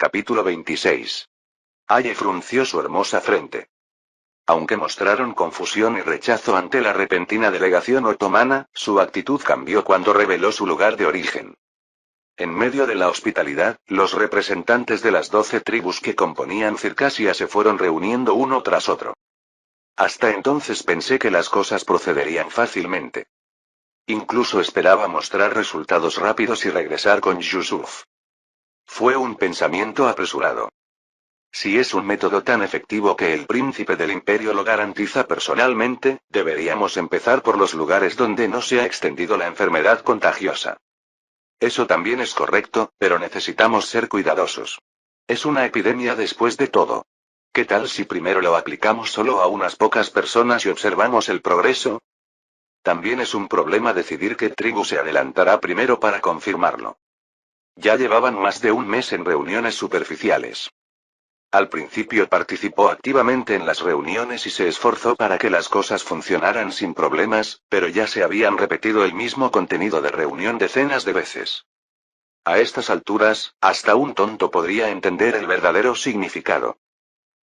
Capítulo 26. Aye frunció su hermosa frente. Aunque mostraron confusión y rechazo ante la repentina delegación otomana, su actitud cambió cuando reveló su lugar de origen. En medio de la hospitalidad, los representantes de las 12 tribus que componían Circasia se fueron reuniendo uno tras otro. Hasta entonces pensé que las cosas procederían fácilmente. Incluso esperaba mostrar resultados rápidos y regresar con Yusuf. Fue un pensamiento apresurado. Si es un método tan efectivo que el príncipe del imperio lo garantiza personalmente, deberíamos empezar por los lugares donde no se ha extendido la enfermedad contagiosa. Eso también es correcto, pero necesitamos ser cuidadosos. Es una epidemia después de todo. ¿Qué tal si primero lo aplicamos solo a unas pocas personas y observamos el progreso? También es un problema decidir qué tribu se adelantará primero para confirmarlo. Ya llevaban más de un mes en reuniones superficiales. Al principio participó activamente en las reuniones y se esforzó para que las cosas funcionaran sin problemas, pero ya se habían repetido el mismo contenido de reunión decenas de veces. A estas alturas, hasta un tonto podría entender el verdadero significado.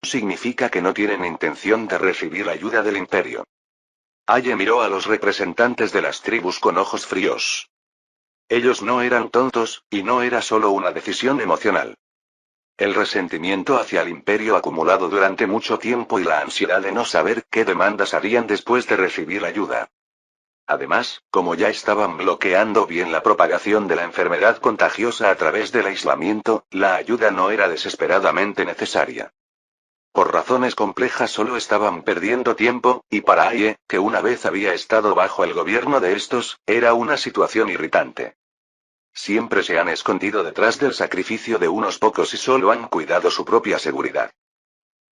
Significa que no tienen intención de recibir ayuda del imperio. Aye miró a los representantes de las tribus con ojos fríos. Ellos no eran tontos, y no era solo una decisión emocional. El resentimiento hacia el imperio acumulado durante mucho tiempo y la ansiedad de no saber qué demandas harían después de recibir ayuda. Además, como ya estaban bloqueando bien la propagación de la enfermedad contagiosa a través del aislamiento, la ayuda no era desesperadamente necesaria. Por razones complejas solo estaban perdiendo tiempo, y para Aye, que una vez había estado bajo el gobierno de estos, era una situación irritante. Siempre se han escondido detrás del sacrificio de unos pocos y solo han cuidado su propia seguridad.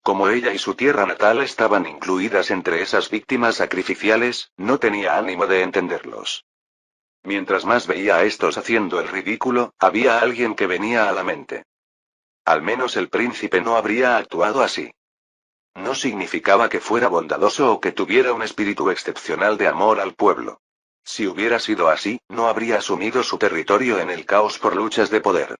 Como ella y su tierra natal estaban incluidas entre esas víctimas sacrificiales, no tenía ánimo de entenderlos. Mientras más veía a estos haciendo el ridículo, había alguien que venía a la mente. Al menos el príncipe no habría actuado así. No significaba que fuera bondadoso o que tuviera un espíritu excepcional de amor al pueblo. Si hubiera sido así, no habría asumido su territorio en el caos por luchas de poder.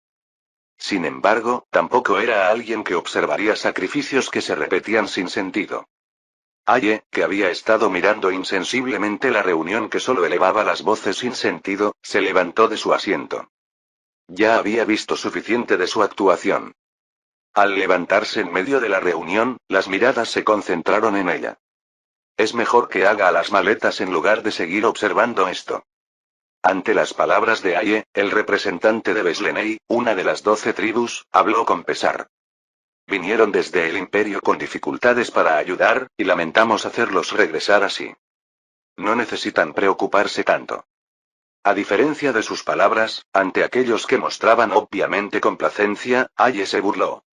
Sin embargo, tampoco era alguien que observaría sacrificios que se repetían sin sentido. Aye, que había estado mirando insensiblemente la reunión que solo elevaba las voces sin sentido, se levantó de su asiento. Ya había visto suficiente de su actuación. Al levantarse en medio de la reunión, las miradas se concentraron en ella. Es mejor que haga las maletas en lugar de seguir observando esto. Ante las palabras de Aye, el representante de Besleney, una de las 12 tribus, habló con pesar. Vinieron desde el imperio con dificultades para ayudar, y lamentamos hacerlos regresar así. No necesitan preocuparse tanto. A diferencia de sus palabras, ante aquellos que mostraban obviamente complacencia, Aye se burló.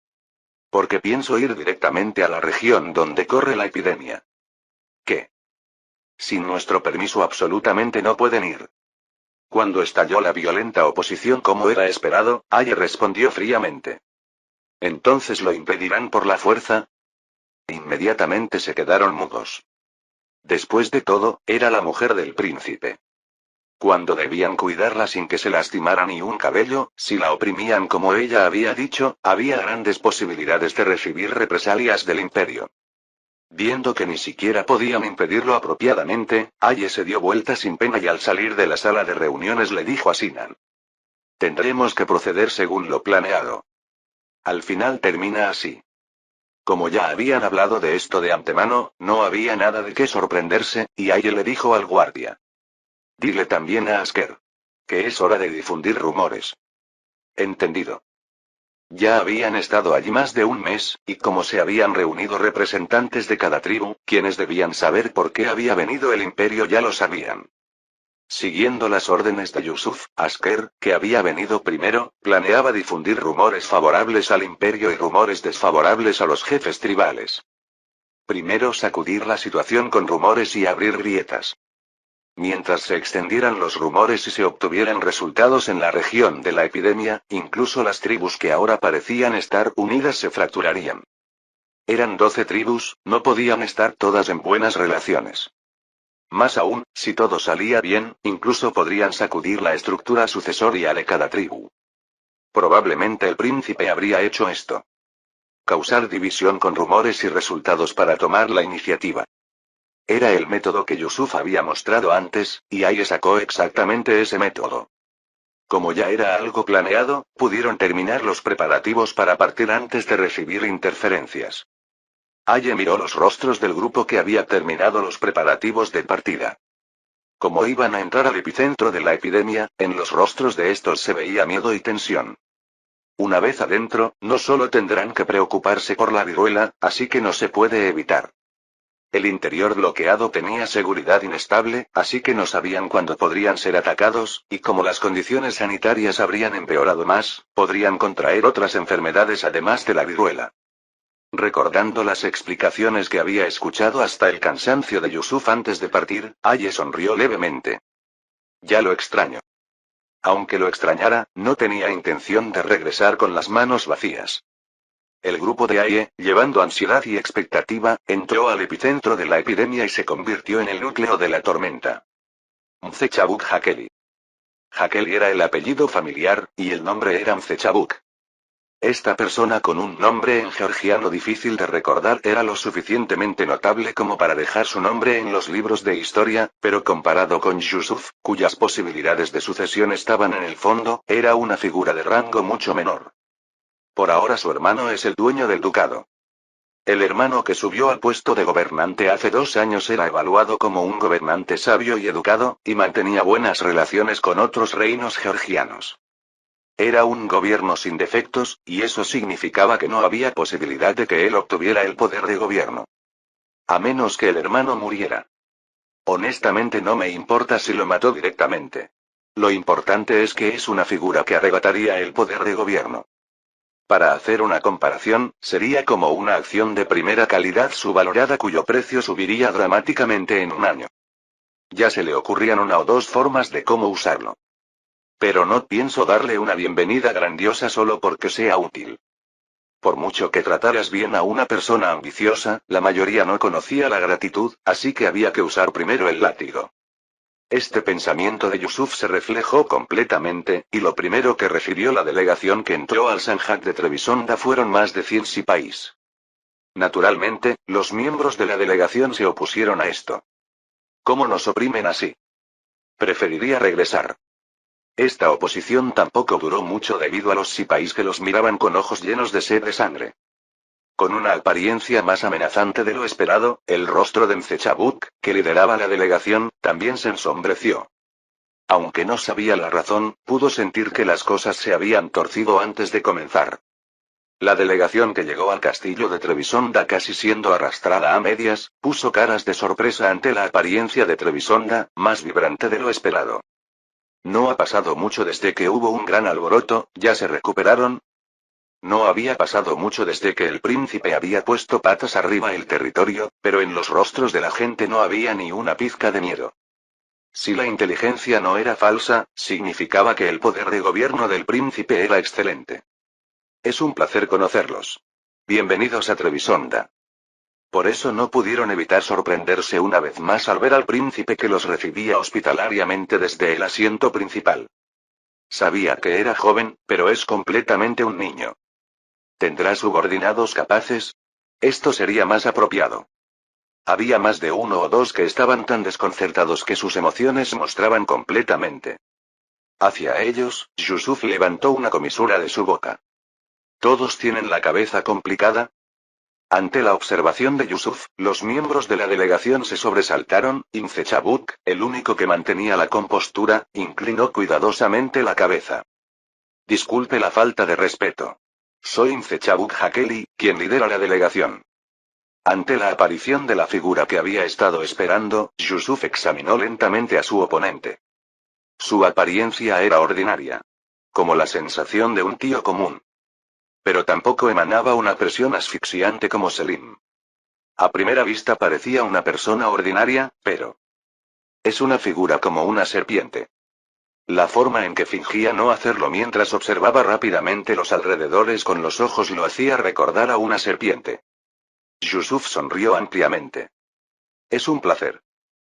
Porque pienso ir directamente a la región donde corre la epidemia. ¿Qué? Sin nuestro permiso absolutamente no pueden ir. Cuando estalló la violenta oposición como era esperado, Aye respondió fríamente. ¿Entonces lo impedirán por la fuerza? Inmediatamente se quedaron mudos. Después de todo, era la mujer del príncipe. Cuando debían cuidarla sin que se lastimara ni un cabello, si la oprimían como ella había dicho, había grandes posibilidades de recibir represalias del imperio. Viendo que ni siquiera podían impedirlo apropiadamente, Aye se dio vuelta sin pena y al salir de la sala de reuniones le dijo a Sinan. Tendremos que proceder según lo planeado. Al final termina así. Como ya habían hablado de esto de antemano, no había nada de qué sorprenderse, y Aye le dijo al guardia. Dile también a Asker. Que es hora de difundir rumores. Entendido. Ya habían estado allí más de un mes, y como se habían reunido representantes de cada tribu, quienes debían saber por qué había venido el imperio ya lo sabían. Siguiendo las órdenes de Yusuf, Asker, que había venido primero, planeaba difundir rumores favorables al imperio y rumores desfavorables a los jefes tribales. Primero sacudir la situación con rumores y abrir grietas. Mientras se extendieran los rumores y se obtuvieran resultados en la región de la epidemia, incluso las tribus que ahora parecían estar unidas se fracturarían. Eran 12 tribus, no podían estar todas en buenas relaciones. Más aún, si todo salía bien, incluso podrían sacudir la estructura sucesoria de cada tribu. Probablemente el príncipe habría hecho esto. Causar división con rumores y resultados para tomar la iniciativa. Era el método que Yusuf había mostrado antes, y Aye sacó exactamente ese método. Como ya era algo planeado, pudieron terminar los preparativos para partir antes de recibir interferencias. Aye miró los rostros del grupo que había terminado los preparativos de partida. Como iban a entrar al epicentro de la epidemia, en los rostros de estos se veía miedo y tensión. Una vez adentro, no solo tendrán que preocuparse por la viruela, así que no se puede evitar. El interior bloqueado tenía seguridad inestable, así que no sabían cuándo podrían ser atacados, y como las condiciones sanitarias habrían empeorado más, podrían contraer otras enfermedades además de la viruela. Recordando las explicaciones que había escuchado hasta el cansancio de Yusuf antes de partir, Aye sonrió levemente. Ya lo extraño. Aunque lo extrañara, no tenía intención de regresar con las manos vacías. El grupo de Aye, llevando ansiedad y expectativa, entró al epicentro de la epidemia y se convirtió en el núcleo de la tormenta. Mzechabuk Hakeli. Hakeli era el apellido familiar, y el nombre era Mzechabuk. Esta persona con un nombre en georgiano difícil de recordar era lo suficientemente notable como para dejar su nombre en los libros de historia, pero comparado con Yusuf, cuyas posibilidades de sucesión estaban en el fondo, era una figura de rango mucho menor. Por ahora su hermano es el dueño del ducado. El hermano que subió al puesto de gobernante hace 2 años era evaluado como un gobernante sabio y educado, y mantenía buenas relaciones con otros reinos georgianos. Era un gobierno sin defectos, y eso significaba que no había posibilidad de que él obtuviera el poder de gobierno. A menos que el hermano muriera. Honestamente no me importa si lo mató directamente. Lo importante es que es una figura que arrebataría el poder de gobierno. Para hacer una comparación, sería como una acción de primera calidad subvalorada cuyo precio subiría dramáticamente en un año. Ya se le ocurrían 1 o 2 formas de cómo usarlo. Pero no pienso darle una bienvenida grandiosa solo porque sea útil. Por mucho que trataras bien a una persona ambiciosa, la mayoría no conocía la gratitud, así que había que usar primero el látigo. Este pensamiento de Yusuf se reflejó completamente, y lo primero que recibió la delegación que entró al Sanjak de Trebisonda fueron más de 100 sipáis. Naturalmente, los miembros de la delegación se opusieron a esto. ¿Cómo nos oprimen así? Preferiría regresar. Esta oposición tampoco duró mucho debido a los sipáis que los miraban con ojos llenos de sed de sangre. Con una apariencia más amenazante de lo esperado, el rostro de Mzechabuk, que lideraba la delegación, también se ensombreció. Aunque no sabía la razón, pudo sentir que las cosas se habían torcido antes de comenzar. La delegación que llegó al castillo de Trebisonda casi siendo arrastrada a medias, puso caras de sorpresa ante la apariencia de Trebisonda, más vibrante de lo esperado. No ha pasado mucho desde que hubo un gran alboroto, ¿ya se recuperaron? No había pasado mucho desde que el príncipe había puesto patas arriba el territorio, pero en los rostros de la gente no había ni una pizca de miedo. Si la inteligencia no era falsa, significaba que el poder de gobierno del príncipe era excelente. Es un placer conocerlos. Bienvenidos a Trebisonda. Por eso no pudieron evitar sorprenderse una vez más al ver al príncipe que los recibía hospitalariamente desde el asiento principal. Sabía que era joven, pero es completamente un niño. ¿Tendrá subordinados capaces? Esto sería más apropiado. Había más de 1 o 2 que estaban tan desconcertados que sus emociones mostraban completamente. Hacia ellos, Yusuf levantó una comisura de su boca. ¿Todos tienen la cabeza complicada? Ante la observación de Yusuf, los miembros de la delegación se sobresaltaron, y Mzechabuk, el único que mantenía la compostura, inclinó cuidadosamente la cabeza. Disculpe la falta de respeto. Soy Mzechabuk Hakeli, quien lidera la delegación. Ante la aparición de la figura que había estado esperando, Yusuf examinó lentamente a su oponente. Su apariencia era ordinaria. Como la sensación de un tío común. Pero tampoco emanaba una presión asfixiante como Selim. A primera vista parecía una persona ordinaria, pero... es una figura como una serpiente. La forma en que fingía no hacerlo mientras observaba rápidamente los alrededores con los ojos lo hacía recordar a una serpiente. Yusuf sonrió ampliamente. Es un placer.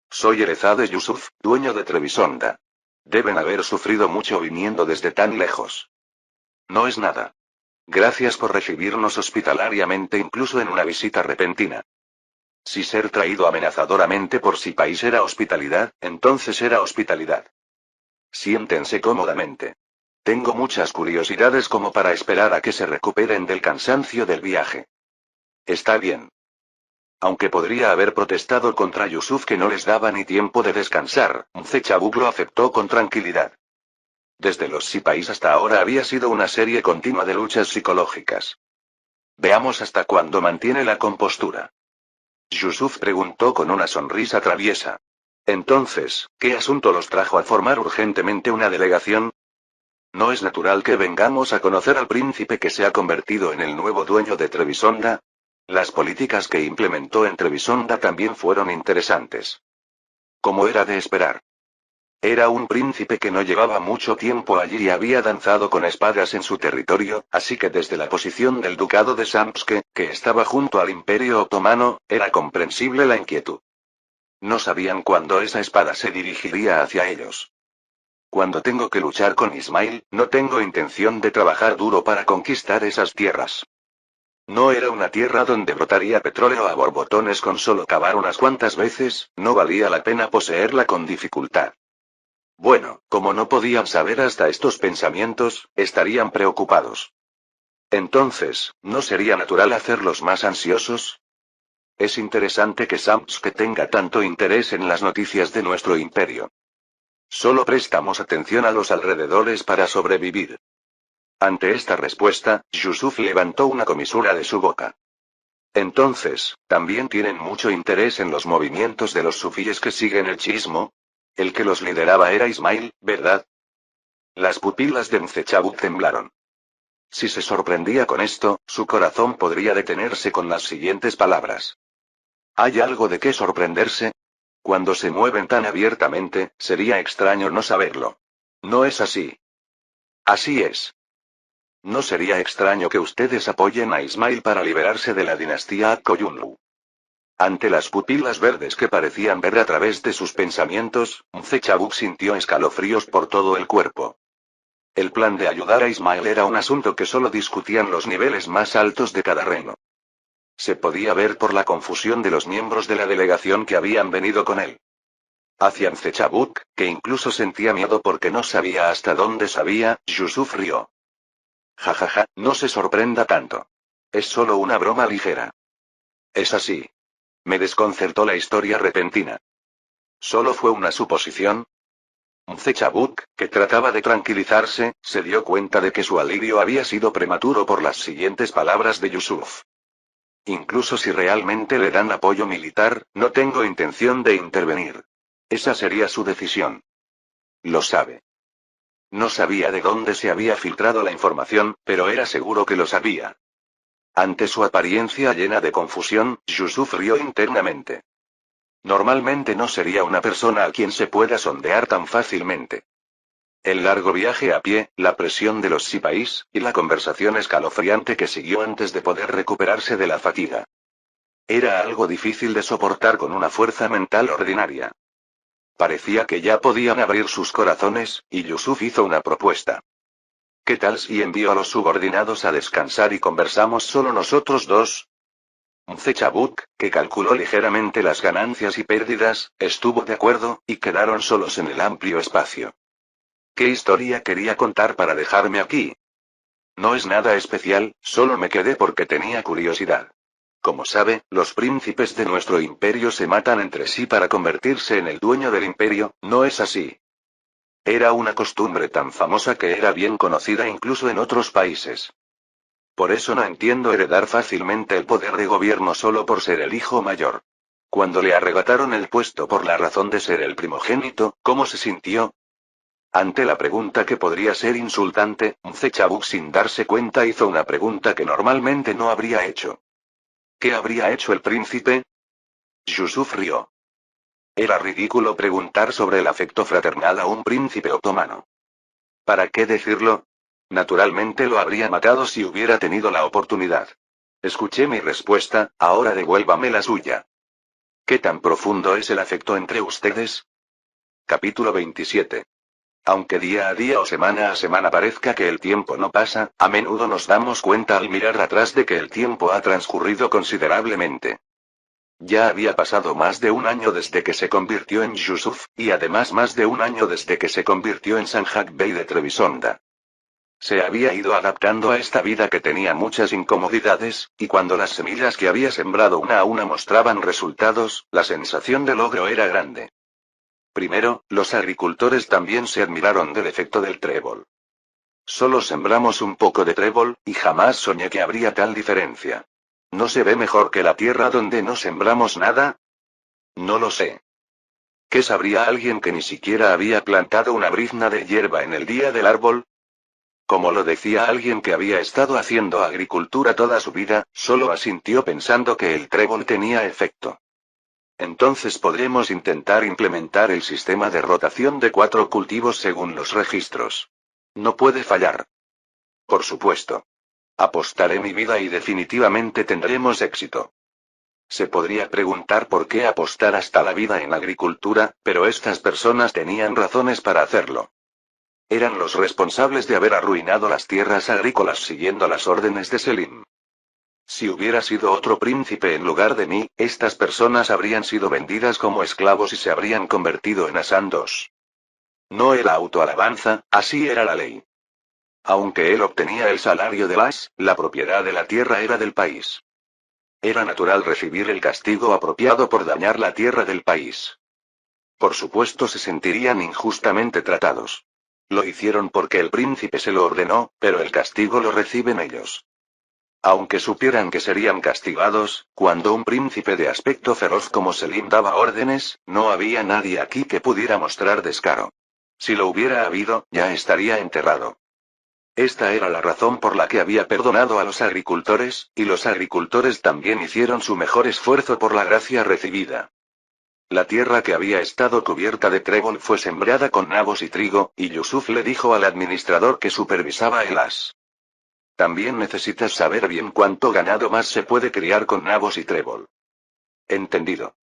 Soy Erezade Yusuf, dueño de Trebisonda. Deben haber sufrido mucho viniendo desde tan lejos. No es nada. Gracias por recibirnos hospitalariamente incluso en una visita repentina. Si ser traído amenazadoramente por Sipais era hospitalidad, entonces era hospitalidad. Siéntense cómodamente. Tengo muchas curiosidades como para esperar a que se recuperen del cansancio del viaje. Está bien. Aunque podría haber protestado contra Yusuf que no les daba ni tiempo de descansar, Mzechabuk lo aceptó con tranquilidad. Desde los Sipais hasta ahora había sido una serie continua de luchas psicológicas. Veamos hasta cuándo mantiene la compostura. Yusuf preguntó con una sonrisa traviesa. Entonces, ¿qué asunto los trajo a formar urgentemente una delegación? ¿No es natural que vengamos a conocer al príncipe que se ha convertido en el nuevo dueño de Trebisonda? Las políticas que implementó en Trebisonda también fueron interesantes. Como era de esperar. Era un príncipe que no llevaba mucho tiempo allí y había danzado con espadas en su territorio, así que desde la posición del ducado de Samtske, que estaba junto al Imperio Otomano, era comprensible la inquietud. No sabían cuándo esa espada se dirigiría hacia ellos. Cuando tengo que luchar con Ismail, no tengo intención de trabajar duro para conquistar esas tierras. No era una tierra donde brotaría petróleo a borbotones con solo cavar unas cuantas veces, no valía la pena poseerla con dificultad. Bueno, como no podían saber hasta estos pensamientos, estarían preocupados. Entonces, ¿no sería natural hacerlos más ansiosos? Es interesante que Samtske tenga tanto interés en las noticias de nuestro imperio. Solo prestamos atención a los alrededores para sobrevivir. Ante esta respuesta, Yusuf levantó una comisura de su boca. Entonces, ¿también tienen mucho interés en los movimientos de los sufíes que siguen el chiismo? El que los lideraba era Ismail, ¿verdad? Las pupilas de Mzechabuk temblaron. Si se sorprendía con esto, su corazón podría detenerse con las siguientes palabras. ¿Hay algo de qué sorprenderse? Cuando se mueven tan abiertamente, sería extraño no saberlo. No es así. Así es. No sería extraño que ustedes apoyen a Ismail para liberarse de la dinastía Akkoyunlu. Ante las pupilas verdes que parecían ver a través de sus pensamientos, Mzechabuk sintió escalofríos por todo el cuerpo. El plan de ayudar a Ismail era un asunto que solo discutían los niveles más altos de cada reino. Se podía ver por la confusión de los miembros de la delegación que habían venido con él. Hacia Mzechabuk, que incluso sentía miedo porque no sabía hasta dónde sabía, Yusuf rió. Jajaja, no se sorprenda tanto. Es solo una broma ligera. Es así. Me desconcertó la historia repentina. ¿Solo fue una suposición? Mzechabuk, que trataba de tranquilizarse, se dio cuenta de que su alivio había sido prematuro por las siguientes palabras de Yusuf. Incluso si realmente le dan apoyo militar, no tengo intención de intervenir. Esa sería su decisión. Lo sabe. No sabía de dónde se había filtrado la información, pero era seguro que lo sabía. Ante su apariencia llena de confusión, Yusuf rió internamente. Normalmente no sería una persona a quien se pueda sondear tan fácilmente. El largo viaje a pie, la presión de los Sipais, y la conversación escalofriante que siguió antes de poder recuperarse de la fatiga. Era algo difícil de soportar con una fuerza mental ordinaria. Parecía que ya podían abrir sus corazones, y Yusuf hizo una propuesta. ¿Qué tal si envío a los subordinados a descansar y conversamos solo nosotros dos? Mzechabuk, que calculó ligeramente las ganancias y pérdidas, estuvo de acuerdo, y quedaron solos en el amplio espacio. ¿Qué historia quería contar para dejarme aquí? No es nada especial, solo me quedé porque tenía curiosidad. Como sabe, los príncipes de nuestro imperio se matan entre sí para convertirse en el dueño del imperio, ¿no es así? Era una costumbre tan famosa que era bien conocida incluso en otros países. Por eso no entiendo heredar fácilmente el poder de gobierno solo por ser el hijo mayor. Cuando le arrebataron el puesto por la razón de ser el primogénito, ¿cómo se sintió? Ante la pregunta que podría ser insultante, Mzechabuk sin darse cuenta hizo una pregunta que normalmente no habría hecho. ¿Qué habría hecho el príncipe? Yusuf rió. Era ridículo preguntar sobre el afecto fraternal a un príncipe otomano. ¿Para qué decirlo? Naturalmente lo habría matado si hubiera tenido la oportunidad. Escuché mi respuesta, ahora devuélvame la suya. ¿Qué tan profundo es el afecto entre ustedes? Capítulo 27. Aunque día a día o semana a semana parezca que el tiempo no pasa, a menudo nos damos cuenta al mirar atrás de que el tiempo ha transcurrido considerablemente. Ya había pasado más de un año desde que se convirtió en Yusuf, y además más de un año desde que se convirtió en Sanjak Bey de Trebisonda. Se había ido adaptando a esta vida que tenía muchas incomodidades, y cuando las semillas que había sembrado una a una mostraban resultados, la sensación de logro era grande. Primero, los agricultores también se admiraron del efecto del trébol. Solo sembramos un poco de trébol, y jamás soñé que habría tal diferencia. ¿No se ve mejor que la tierra donde no sembramos nada? No lo sé. ¿Qué sabría alguien que ni siquiera había plantado una brizna de hierba en el día del árbol? Como lo decía alguien que había estado haciendo agricultura toda su vida, solo asintió pensando que el trébol tenía efecto. Entonces podremos intentar implementar el sistema de rotación de 4 cultivos según los registros. No puede fallar. Por supuesto. Apostaré mi vida y definitivamente tendremos éxito. Se podría preguntar por qué apostar hasta la vida en agricultura, pero estas personas tenían razones para hacerlo. Eran los responsables de haber arruinado las tierras agrícolas siguiendo las órdenes de Selim. Si hubiera sido otro príncipe en lugar de mí, estas personas habrían sido vendidas como esclavos y se habrían convertido en Hassan II. No era autoalabanza, así era la ley. Aunque él obtenía el salario de Las, la propiedad de la tierra era del país. Era natural recibir el castigo apropiado por dañar la tierra del país. Por supuesto se sentirían injustamente tratados. Lo hicieron porque el príncipe se lo ordenó, pero el castigo lo reciben ellos. Aunque supieran que serían castigados, cuando un príncipe de aspecto feroz como Selim daba órdenes, no había nadie aquí que pudiera mostrar descaro. Si lo hubiera habido, ya estaría enterrado. Esta era la razón por la que había perdonado a los agricultores, y los agricultores también hicieron su mejor esfuerzo por la gracia recibida. La tierra que había estado cubierta de trébol fue sembrada con nabos y trigo, y Yusuf le dijo al administrador que supervisaba el as. También necesitas saber bien cuánto ganado más se puede criar con nabos y trébol. Entendido.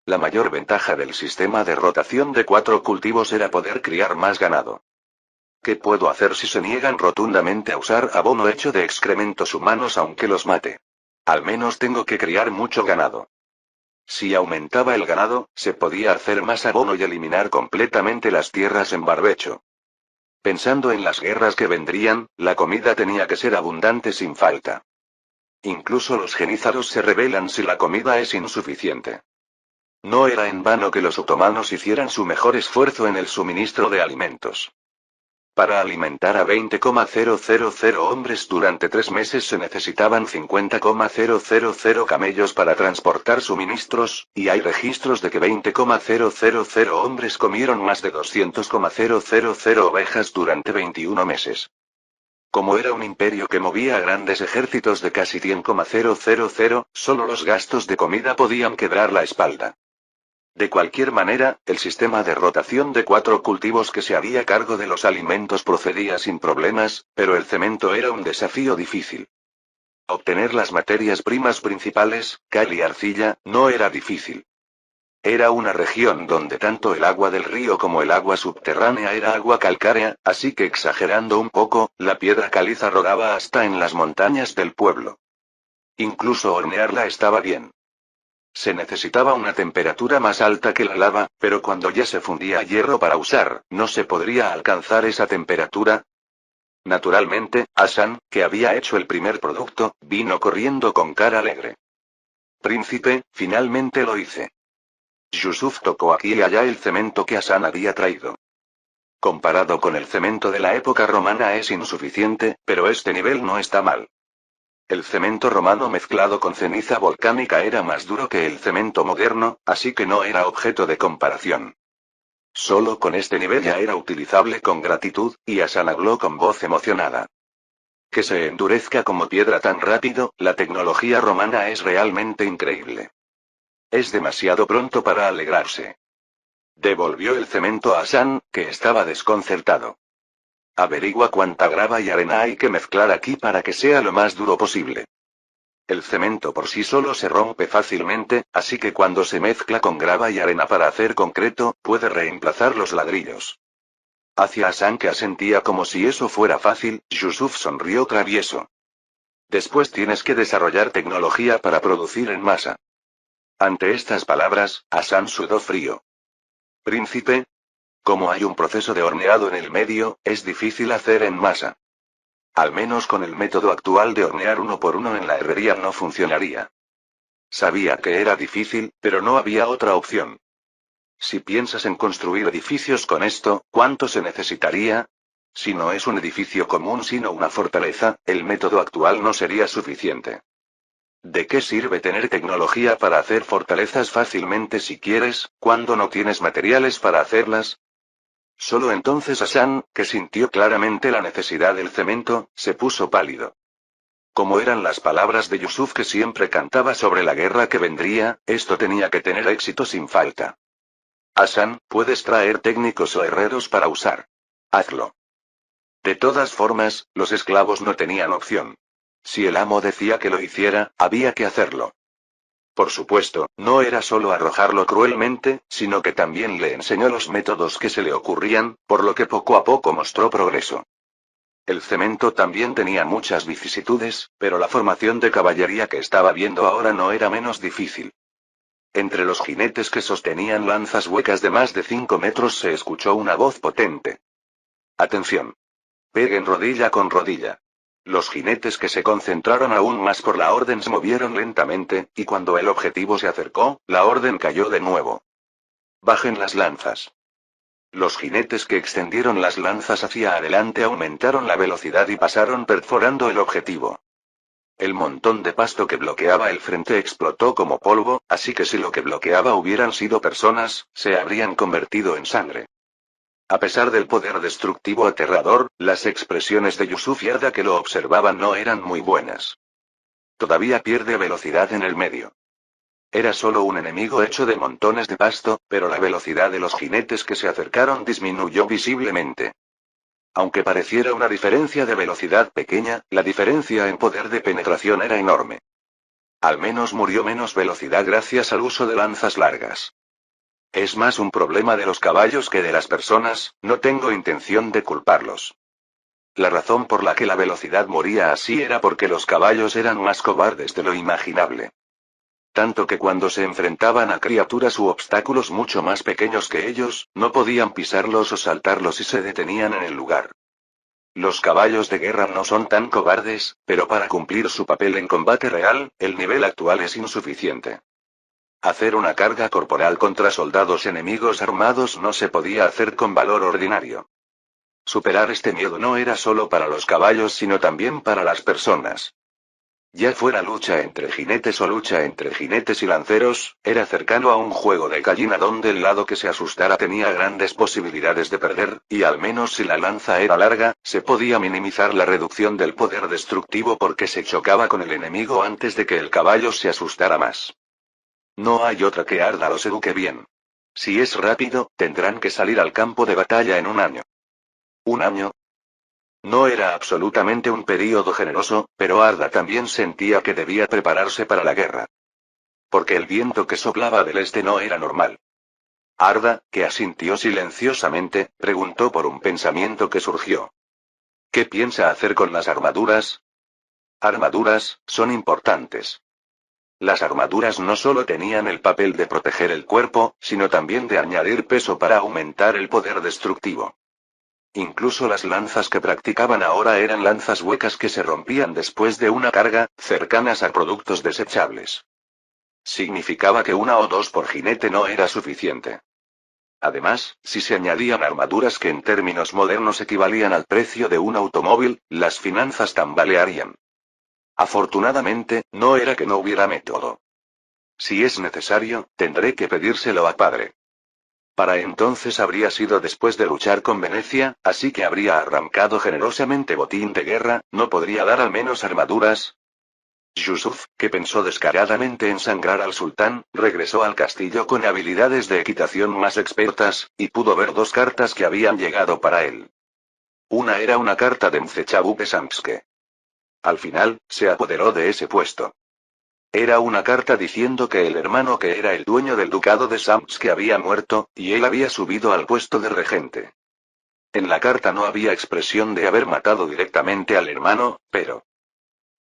La mayor ventaja del sistema de rotación de 4 cultivos era poder criar más ganado. ¿Qué puedo hacer si se niegan rotundamente a usar abono hecho de excrementos humanos aunque los mate? Al menos tengo que criar mucho ganado. Si aumentaba el ganado, se podía hacer más abono y eliminar completamente las tierras en barbecho. Pensando en las guerras que vendrían, la comida tenía que ser abundante sin falta. Incluso los genízaros se rebelan si la comida es insuficiente. No era en vano que los otomanos hicieran su mejor esfuerzo en el suministro de alimentos. Para alimentar a 20,000 hombres durante 3 meses se necesitaban 50,000 camellos para transportar suministros, y hay registros de que 20,000 hombres comieron más de 200,000 ovejas durante 21 meses. Como era un imperio que movía a grandes ejércitos de casi 100,000, solo los gastos de comida podían quebrar la espalda. De cualquier manera, el sistema de rotación de 4 cultivos que se haría cargo de los alimentos procedía sin problemas, pero el cemento era un desafío difícil. Obtener las materias primas principales, cal y arcilla, no era difícil. Era una región donde tanto el agua del río como el agua subterránea era agua calcárea, así que exagerando un poco, la piedra caliza rodaba hasta en las montañas del pueblo. Incluso hornearla estaba bien. Se necesitaba una temperatura más alta que la lava, pero cuando ya se fundía hierro para usar, ¿no se podría alcanzar esa temperatura? Naturalmente, Hassan, que había hecho el primer producto, vino corriendo con cara alegre. Príncipe, finalmente lo hice. Yusuf tocó aquí y allá el cemento que Hassan había traído. Comparado con el cemento de la época romana es insuficiente, pero este nivel no está mal. El cemento romano mezclado con ceniza volcánica era más duro que el cemento moderno, así que no era objeto de comparación. Solo con este nivel ya era utilizable con gratitud, y Hassan habló con voz emocionada. Que se endurezca como piedra tan rápido, la tecnología romana es realmente increíble. Es demasiado pronto para alegrarse. Devolvió el cemento a Hassan, que estaba desconcertado. Averigua cuánta grava y arena hay que mezclar aquí para que sea lo más duro posible. El cemento por sí solo se rompe fácilmente, así que cuando se mezcla con grava y arena para hacer concreto, puede reemplazar los ladrillos. Hacia Hassan, que asentía como si eso fuera fácil, Yusuf sonrió travieso. Después tienes que desarrollar tecnología para producir en masa. Ante estas palabras, Hassan sudó frío. Príncipe, como hay un proceso de horneado en el medio, es difícil hacer en masa. Al menos con el método actual de hornear uno por uno en la herrería no funcionaría. Sabía que era difícil, pero no había otra opción. Si piensas en construir edificios con esto, ¿cuánto se necesitaría? Si no es un edificio común sino una fortaleza, el método actual no sería suficiente. ¿De qué sirve tener tecnología para hacer fortalezas fácilmente si quieres, cuando no tienes materiales para hacerlas? Solo entonces Hassan, que sintió claramente la necesidad del cemento, se puso pálido. Como eran las palabras de Yusuf que siempre cantaba sobre la guerra que vendría, esto tenía que tener éxito sin falta. Hassan, puedes traer técnicos o herreros para usar. Hazlo. De todas formas, los esclavos no tenían opción. Si el amo decía que lo hiciera, había que hacerlo. Por supuesto, no era solo arrojarlo cruelmente, sino que también le enseñó los métodos que se le ocurrían, por lo que poco a poco mostró progreso. El cemento también tenía muchas vicisitudes, pero la formación de caballería que estaba viendo ahora no era menos difícil. Entre los jinetes que sostenían lanzas huecas de más de 5 metros se escuchó una voz potente. Atención. Peguen rodilla con rodilla. Los jinetes, que se concentraron aún más por la orden, se movieron lentamente, y cuando el objetivo se acercó, la orden cayó de nuevo. Bajen las lanzas. Los jinetes que extendieron las lanzas hacia adelante aumentaron la velocidad y pasaron perforando el objetivo. El montón de pasto que bloqueaba el frente explotó como polvo, así que si lo que bloqueaba hubieran sido personas, se habrían convertido en sangre. A pesar del poder destructivo aterrador, las expresiones de Yusuf y Arda, que lo observaban, no eran muy buenas. Todavía pierde velocidad en el medio. Era solo un enemigo hecho de montones de pasto, pero la velocidad de los jinetes que se acercaron disminuyó visiblemente. Aunque pareciera una diferencia de velocidad pequeña, la diferencia en poder de penetración era enorme. Al menos murió menos velocidad gracias al uso de lanzas largas. Es más un problema de los caballos que de las personas, no tengo intención de culparlos. La razón por la que la velocidad moría así era porque los caballos eran más cobardes de lo imaginable. Tanto que cuando se enfrentaban a criaturas u obstáculos mucho más pequeños que ellos, no podían pisarlos o saltarlos y se detenían en el lugar. Los caballos de guerra no son tan cobardes, pero para cumplir su papel en combate real, el nivel actual es insuficiente. Hacer una carga corporal contra soldados enemigos armados no se podía hacer con valor ordinario. Superar este miedo no era solo para los caballos sino también para las personas. Ya fuera lucha entre jinetes o lucha entre jinetes y lanceros, era cercano a un juego de gallina donde el lado que se asustara tenía grandes posibilidades de perder, y al menos si la lanza era larga, se podía minimizar la reducción del poder destructivo porque se chocaba con el enemigo antes de que el caballo se asustara más. No hay otra que Arda los eduque bien. Si es rápido, tendrán que salir al campo de batalla en un año. ¿Un año? No era absolutamente un período generoso, pero Arda también sentía que debía prepararse para la guerra. Porque el viento que soplaba del este no era normal. Arda, que asintió silenciosamente, preguntó por un pensamiento que surgió. ¿Qué piensa hacer con las armaduras? Armaduras, son importantes. Las armaduras no solo tenían el papel de proteger el cuerpo, sino también de añadir peso para aumentar el poder destructivo. Incluso las lanzas que practicaban ahora eran lanzas huecas que se rompían después de una carga, cercanas a productos desechables. Significaba que una o dos por jinete no era suficiente. Además, si se añadían armaduras que en términos modernos equivalían al precio de un automóvil, las finanzas tambalearían. Afortunadamente, no era que no hubiera método. Si es necesario, tendré que pedírselo a padre. Para entonces habría sido después de luchar con Venecia, así que habría arrancado generosamente botín de guerra, ¿no podría dar al menos armaduras? Yusuf, que pensó descaradamente en sangrar al sultán, regresó al castillo con habilidades de equitación más expertas, y pudo ver dos cartas que habían llegado para él. Una era una carta de Mzechabu Samske. Al final, se apoderó de ese puesto. Era una carta diciendo que el hermano que era el dueño del ducado de Samske había muerto, y él había subido al puesto de regente. En la carta no había expresión de haber matado directamente al hermano, pero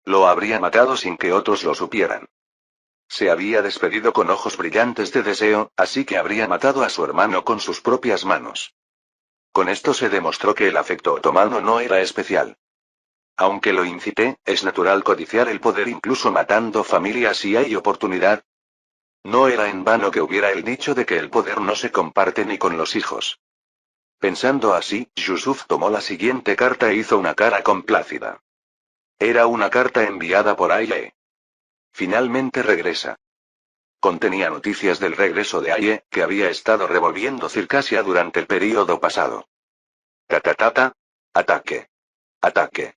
lo habría matado sin que otros lo supieran. Se había despedido con ojos brillantes de deseo, así que habría matado a su hermano con sus propias manos. Con esto se demostró que el afecto otomano no era especial. Aunque lo incité, es natural codiciar el poder incluso matando familias si hay oportunidad. No era en vano que hubiera el dicho de que el poder no se comparte ni con los hijos. Pensando así, Yusuf tomó la siguiente carta e hizo una cara complácida. Era una carta enviada por Aye. Finalmente regresa. Contenía noticias del regreso de Aye, que había estado revolviendo Circasia durante el período pasado. Tatatata. Ataque. Ataque.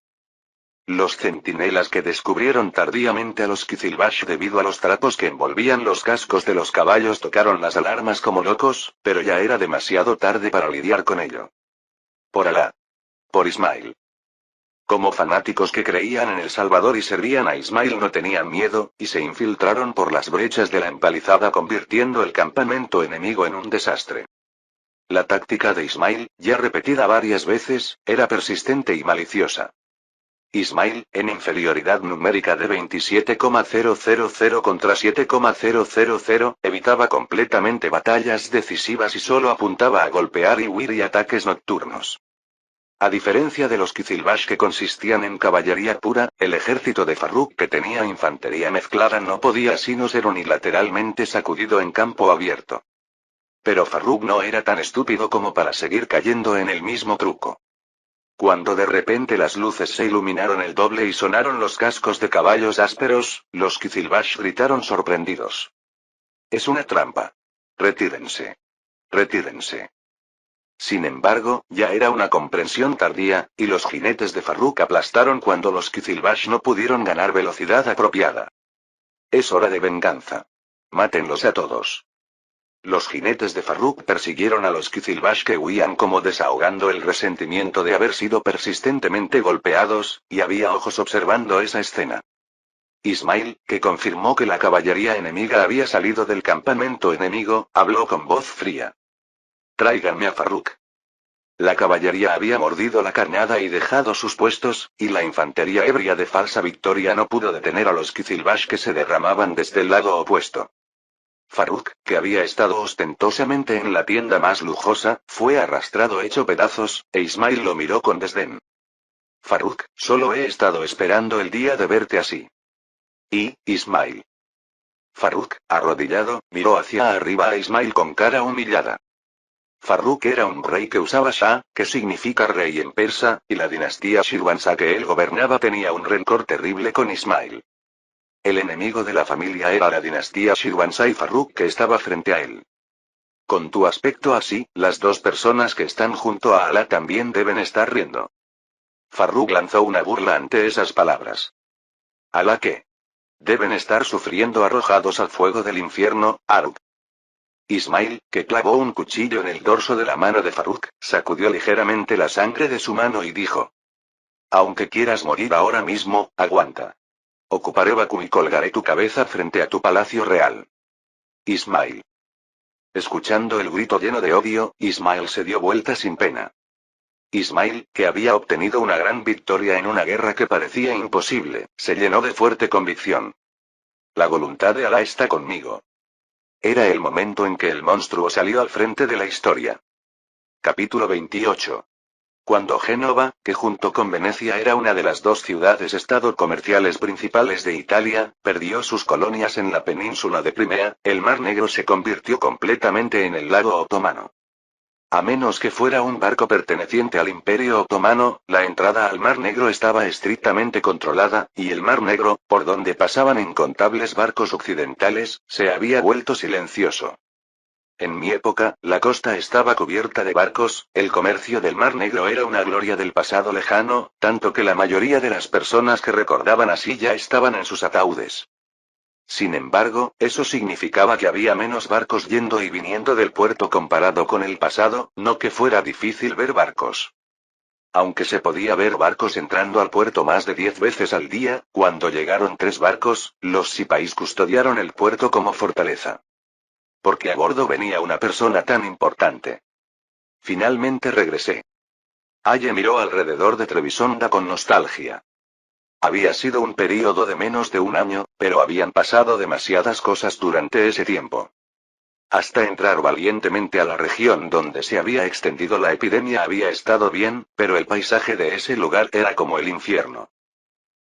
Los centinelas que descubrieron tardíamente a los Qizilbash debido a los trapos que envolvían los cascos de los caballos tocaron las alarmas como locos, pero ya era demasiado tarde para lidiar con ello. Por Alá. Por Ismail. Como fanáticos que creían en El Salvador y servían a Ismail no tenían miedo, y se infiltraron por las brechas de la empalizada convirtiendo el campamento enemigo en un desastre. La táctica de Ismail, ya repetida varias veces, era persistente y maliciosa. Ismail, en inferioridad numérica de 27,000 contra 7,000, evitaba completamente batallas decisivas y solo apuntaba a golpear y huir y ataques nocturnos. A diferencia de los Qizilbash que consistían en caballería pura, el ejército de Farrukh que tenía infantería mezclada no podía sino ser unilateralmente sacudido en campo abierto. Pero Farrukh no era tan estúpido como para seguir cayendo en el mismo truco. Cuando de repente las luces se iluminaron el doble y sonaron los cascos de caballos ásperos, los Qizilbash gritaron sorprendidos. Es una trampa. Retírense. Retírense. Sin embargo, ya era una comprensión tardía, y los jinetes de Farrukh aplastaron cuando los Qizilbash no pudieron ganar velocidad apropiada. Es hora de venganza. Mátenlos a todos. Los jinetes de Farrukh persiguieron a los Qizilbash que huían como desahogando el resentimiento de haber sido persistentemente golpeados, y había ojos observando esa escena. Ismail, que confirmó que la caballería enemiga había salido del campamento enemigo, habló con voz fría. Tráiganme a Farrukh. La caballería había mordido la carnada y dejado sus puestos, y la infantería ebria de falsa victoria no pudo detener a los Qizilbash que se derramaban desde el lado opuesto. Farrukh, que había estado ostentosamente en la tienda más lujosa, fue arrastrado hecho pedazos, e Ismail lo miró con desdén. Farrukh, solo he estado esperando el día de verte así. Y, Ismail. Farrukh, arrodillado, miró hacia arriba a Ismail con cara humillada. Farrukh era un rey que usaba Shah, que significa rey en persa, y la dinastía Shirvanshah que él gobernaba tenía un rencor terrible con Ismail. El enemigo de la familia era la dinastía Shirvanshah y Farrukh que estaba frente a él. Con tu aspecto así, las dos personas que están junto a Alá también deben estar riendo. Farrukh lanzó una burla ante esas palabras. ¿Alá qué? Deben estar sufriendo arrojados al fuego del infierno, Aruk. Ismail, que clavó un cuchillo en el dorso de la mano de Farrukh, sacudió ligeramente la sangre de su mano y dijo. Aunque quieras morir ahora mismo, aguanta. Ocuparé Bakú y colgaré tu cabeza frente a tu palacio real. Ismail. Escuchando el grito lleno de odio, Ismail se dio vuelta sin pena. Ismail, que había obtenido una gran victoria en una guerra que parecía imposible, se llenó de fuerte convicción. La voluntad de Alá está conmigo. Era el momento en que el monstruo salió al frente de la historia. Capítulo 28. Cuando Génova, que junto con Venecia era una de las dos ciudades-estado comerciales principales de Italia, perdió sus colonias en la península de Crimea, el Mar Negro se convirtió completamente en el lago otomano. A menos que fuera un barco perteneciente al Imperio Otomano, la entrada al Mar Negro estaba estrictamente controlada, y el Mar Negro, por donde pasaban incontables barcos occidentales, se había vuelto silencioso. En mi época, la costa estaba cubierta de barcos, el comercio del Mar Negro era una gloria del pasado lejano, tanto que la mayoría de las personas que recordaban así ya estaban en sus ataúdes. Sin embargo, eso significaba que había menos barcos yendo y viniendo del puerto comparado con el pasado, no que fuera difícil ver barcos. Aunque se podía ver barcos entrando al puerto más de 10 veces al día, cuando llegaron 3 barcos, los sipáis custodiaron el puerto como fortaleza. Porque a bordo venía una persona tan importante. Finalmente regresé. Aye miró alrededor de Trebisonda con nostalgia. Había sido un período de menos de un año, pero habían pasado demasiadas cosas durante ese tiempo. Hasta entrar valientemente a la región donde se había extendido la epidemia había estado bien, pero el paisaje de ese lugar era como el infierno.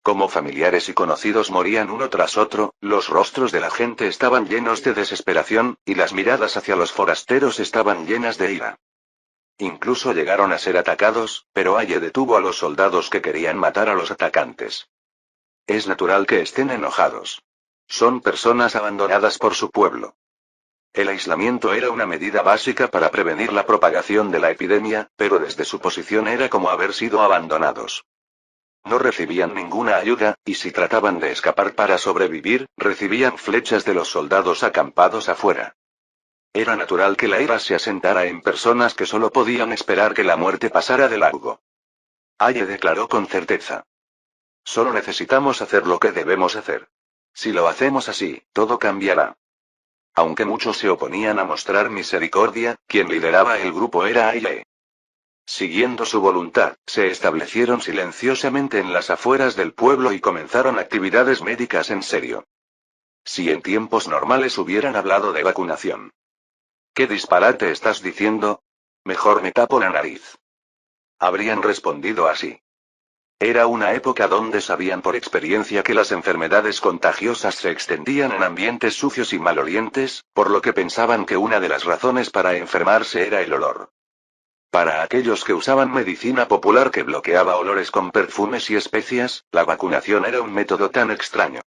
Como familiares y conocidos morían uno tras otro, los rostros de la gente estaban llenos de desesperación, y las miradas hacia los forasteros estaban llenas de ira. Incluso llegaron a ser atacados, pero Aye detuvo a los soldados que querían matar a los atacantes. Es natural que estén enojados. Son personas abandonadas por su pueblo. El aislamiento era una medida básica para prevenir la propagación de la epidemia, pero desde su posición era como haber sido abandonados. No recibían ninguna ayuda, y si trataban de escapar para sobrevivir, recibían flechas de los soldados acampados afuera. Era natural que la ira se asentara en personas que solo podían esperar que la muerte pasara de largo. Aye declaró con certeza. Solo necesitamos hacer lo que debemos hacer. Si lo hacemos así, todo cambiará. Aunque muchos se oponían a mostrar misericordia, quien lideraba el grupo era Aye. Siguiendo su voluntad, se establecieron silenciosamente en las afueras del pueblo y comenzaron actividades médicas en serio. Si en tiempos normales hubieran hablado de vacunación. ¿Qué disparate estás diciendo? Mejor me tapo la nariz. Habrían respondido así. Era una época donde sabían por experiencia que las enfermedades contagiosas se extendían en ambientes sucios y malolientes, por lo que pensaban que una de las razones para enfermarse era el olor. Para aquellos que usaban medicina popular que bloqueaba olores con perfumes y especias, la vacunación era un método tan extraño.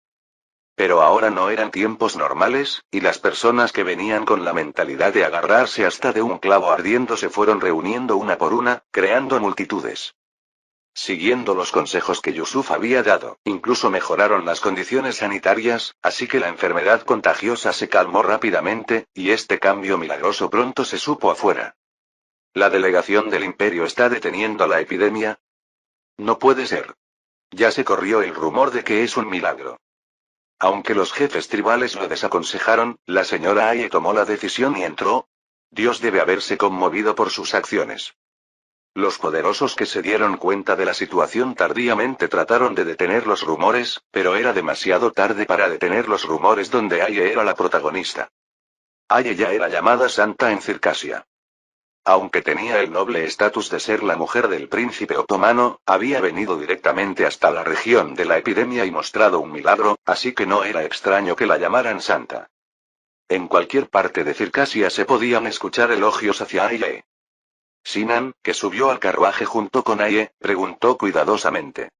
Pero ahora no eran tiempos normales, y las personas que venían con la mentalidad de agarrarse hasta de un clavo ardiendo se fueron reuniendo una por una, creando multitudes. Siguiendo los consejos que Yusuf había dado, incluso mejoraron las condiciones sanitarias, así que la enfermedad contagiosa se calmó rápidamente, y este cambio milagroso pronto se supo afuera. ¿La delegación del imperio está deteniendo la epidemia? No puede ser. Ya se corrió el rumor de que es un milagro. Aunque los jefes tribales lo desaconsejaron, la señora Aye tomó la decisión y entró. Dios debe haberse conmovido por sus acciones. Los poderosos que se dieron cuenta de la situación tardíamente trataron de detener los rumores, pero era demasiado tarde para detener los rumores donde Aye era la protagonista. Aye ya era llamada santa en Circasia. Aunque tenía el noble estatus de ser la mujer del príncipe otomano, había venido directamente hasta la región de la epidemia y mostrado un milagro, así que no era extraño que la llamaran santa. En cualquier parte de Circasia se podían escuchar elogios hacia Aye. Sinan, que subió al carruaje junto con Aye, preguntó cuidadosamente.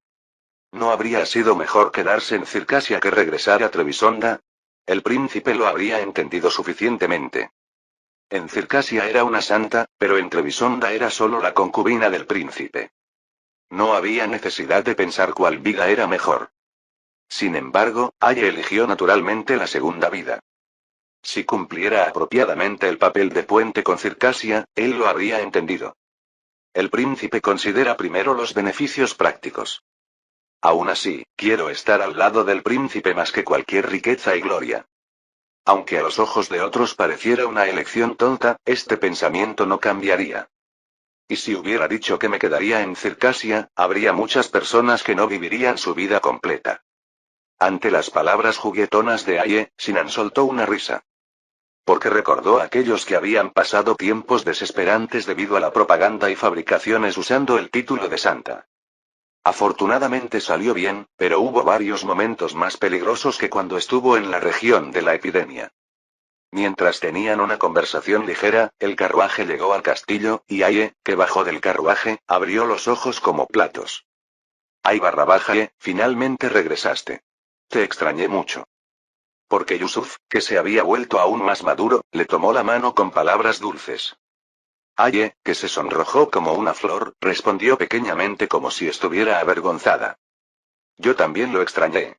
¿No habría sido mejor quedarse en Circasia que regresar a Trebisonda? El príncipe lo habría entendido suficientemente. En Circasia era una santa, pero en Trebisonda era solo la concubina del príncipe. No había necesidad de pensar cuál vida era mejor. Sin embargo, Aye eligió naturalmente la segunda vida. Si cumpliera apropiadamente el papel de puente con Circasia, él lo habría entendido. El príncipe considera primero los beneficios prácticos. Aún así, quiero estar al lado del príncipe más que cualquier riqueza y gloria. Aunque a los ojos de otros pareciera una elección tonta, este pensamiento no cambiaría. Y si hubiera dicho que me quedaría en Circasia, habría muchas personas que no vivirían su vida completa. Ante las palabras juguetonas de Aye, Sinan soltó una risa. Porque recordó a aquellos que habían pasado tiempos desesperantes debido a la propaganda y fabricaciones usando el título de santa. Afortunadamente salió bien, pero hubo varios momentos más peligrosos que cuando estuvo en la región de la epidemia. Mientras tenían una conversación ligera, el carruaje llegó al castillo, y Aye, que bajó del carruaje, abrió los ojos como platos. Ay barra baja, finalmente regresaste. Te extrañé mucho. Porque Yusuf, que se había vuelto aún más maduro, le tomó la mano con palabras dulces. Aye, que se sonrojó como una flor, respondió pequeñamente como si estuviera avergonzada. Yo también lo extrañé.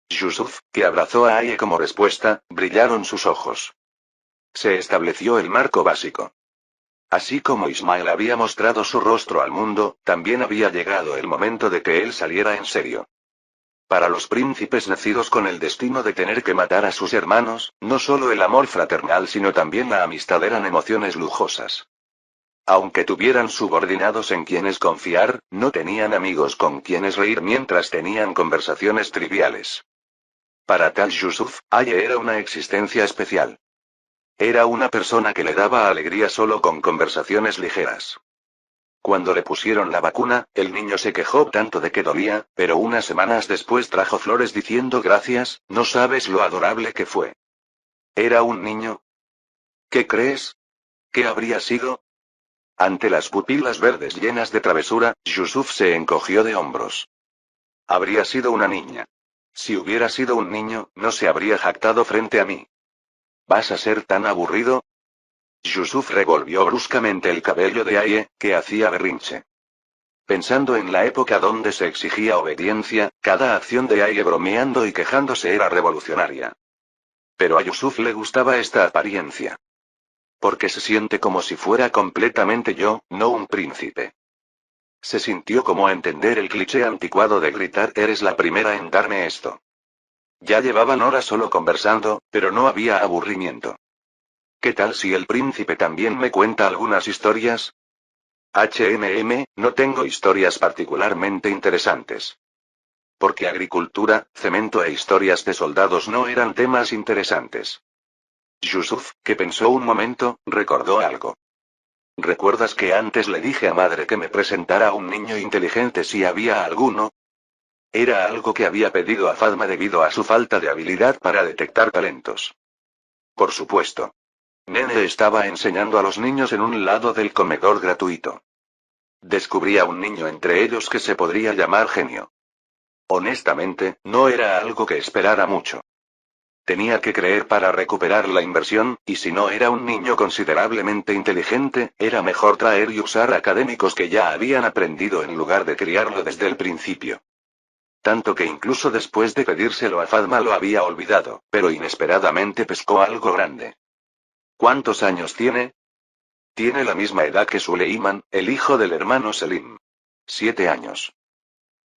Yusuf, que abrazó a Aye como respuesta, brillaron sus ojos. Se estableció el marco básico. Así como Ismael había mostrado su rostro al mundo, también había llegado el momento de que él saliera en serio. Para los príncipes nacidos con el destino de tener que matar a sus hermanos, no solo el amor fraternal sino también la amistad eran emociones lujosas. Aunque tuvieran subordinados en quienes confiar, no tenían amigos con quienes reír mientras tenían conversaciones triviales. Para tal Yusuf, Aye era una existencia especial. Era una persona que le daba alegría solo con conversaciones ligeras. Cuando le pusieron la vacuna, el niño se quejó tanto de que dolía, pero unas semanas después trajo flores diciendo gracias, no sabes lo adorable que fue. ¿Era un niño? ¿Qué crees? ¿Qué habría sido? Ante las pupilas verdes llenas de travesura, Yusuf se encogió de hombros. Habría sido una niña. Si hubiera sido un niño, no se habría jactado frente a mí. ¿Vas a ser tan aburrido? Yusuf revolvió bruscamente el cabello de Aye, que hacía berrinche. Pensando en la época donde se exigía obediencia, cada acción de Aye bromeando y quejándose era revolucionaria. Pero a Yusuf le gustaba esta apariencia. Porque se siente como si fuera completamente yo, no un príncipe. Se sintió como a entender el cliché anticuado de gritar eres la primera en darme esto. Ya llevaban horas solo conversando, pero no había aburrimiento. ¿Qué tal si el príncipe también me cuenta algunas historias? No tengo historias particularmente interesantes. Porque agricultura, cemento e historias de soldados no eran temas interesantes. Yusuf, que pensó un momento, recordó algo. ¿Recuerdas que antes le dije a madre que me presentara a un niño inteligente si había alguno? Era algo que había pedido a Fatma debido a su falta de habilidad para detectar talentos. Por supuesto. Nene estaba enseñando a los niños en un lado del comedor gratuito. Descubrí a un niño entre ellos que se podría llamar genio. Honestamente, no era algo que esperara mucho. Tenía que creer para recuperar la inversión, y si no era un niño considerablemente inteligente, era mejor traer y usar académicos que ya habían aprendido en lugar de criarlo desde el principio. Tanto que incluso después de pedírselo a Fatma lo había olvidado, pero inesperadamente pescó algo grande. ¿Cuántos años tiene? Tiene la misma edad que Suleiman, el hijo del hermano Selim. 7 años.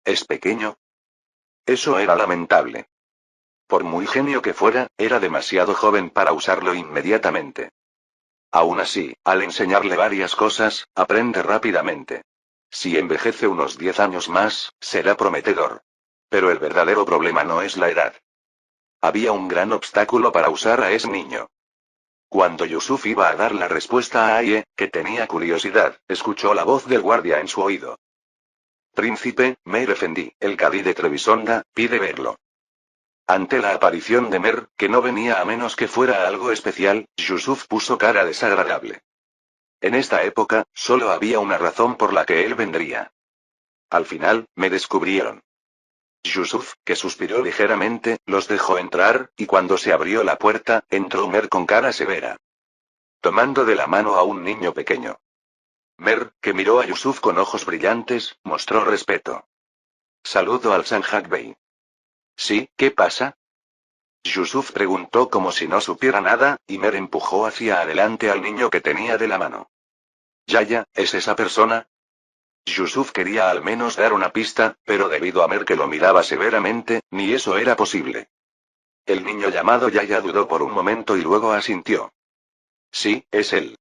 ¿Es pequeño? Eso era lamentable. Por muy genio que fuera, era demasiado joven para usarlo inmediatamente. Aún así, al enseñarle varias cosas, aprende rápidamente. Si envejece unos 10 años más, será prometedor. Pero el verdadero problema no es la edad. Había un gran obstáculo para usar a ese niño. Cuando Yusuf iba a dar la respuesta a Aye, que tenía curiosidad, escuchó la voz del guardia en su oído. Príncipe, Mer Efendi, el cadí de Trebisonda, pide verlo. Ante la aparición de Mer, que no venía a menos que fuera algo especial, Yusuf puso cara desagradable. En esta época, solo había una razón por la que él vendría. Al final, me descubrieron. Yusuf, que suspiró ligeramente, los dejó entrar, y cuando se abrió la puerta, entró Mer con cara severa. Tomando de la mano a un niño pequeño. Mer, que miró a Yusuf con ojos brillantes, mostró respeto. Saludo al Sanjak Bey. ¿Sí, qué pasa? Yusuf preguntó como si no supiera nada, y Mer empujó hacia adelante al niño que tenía de la mano. Yaya, ¿es esa persona? Yusuf quería al menos dar una pista, pero debido a Mer que lo miraba severamente, ni eso era posible. El niño llamado Yaya dudó por un momento y luego asintió. Sí, es él.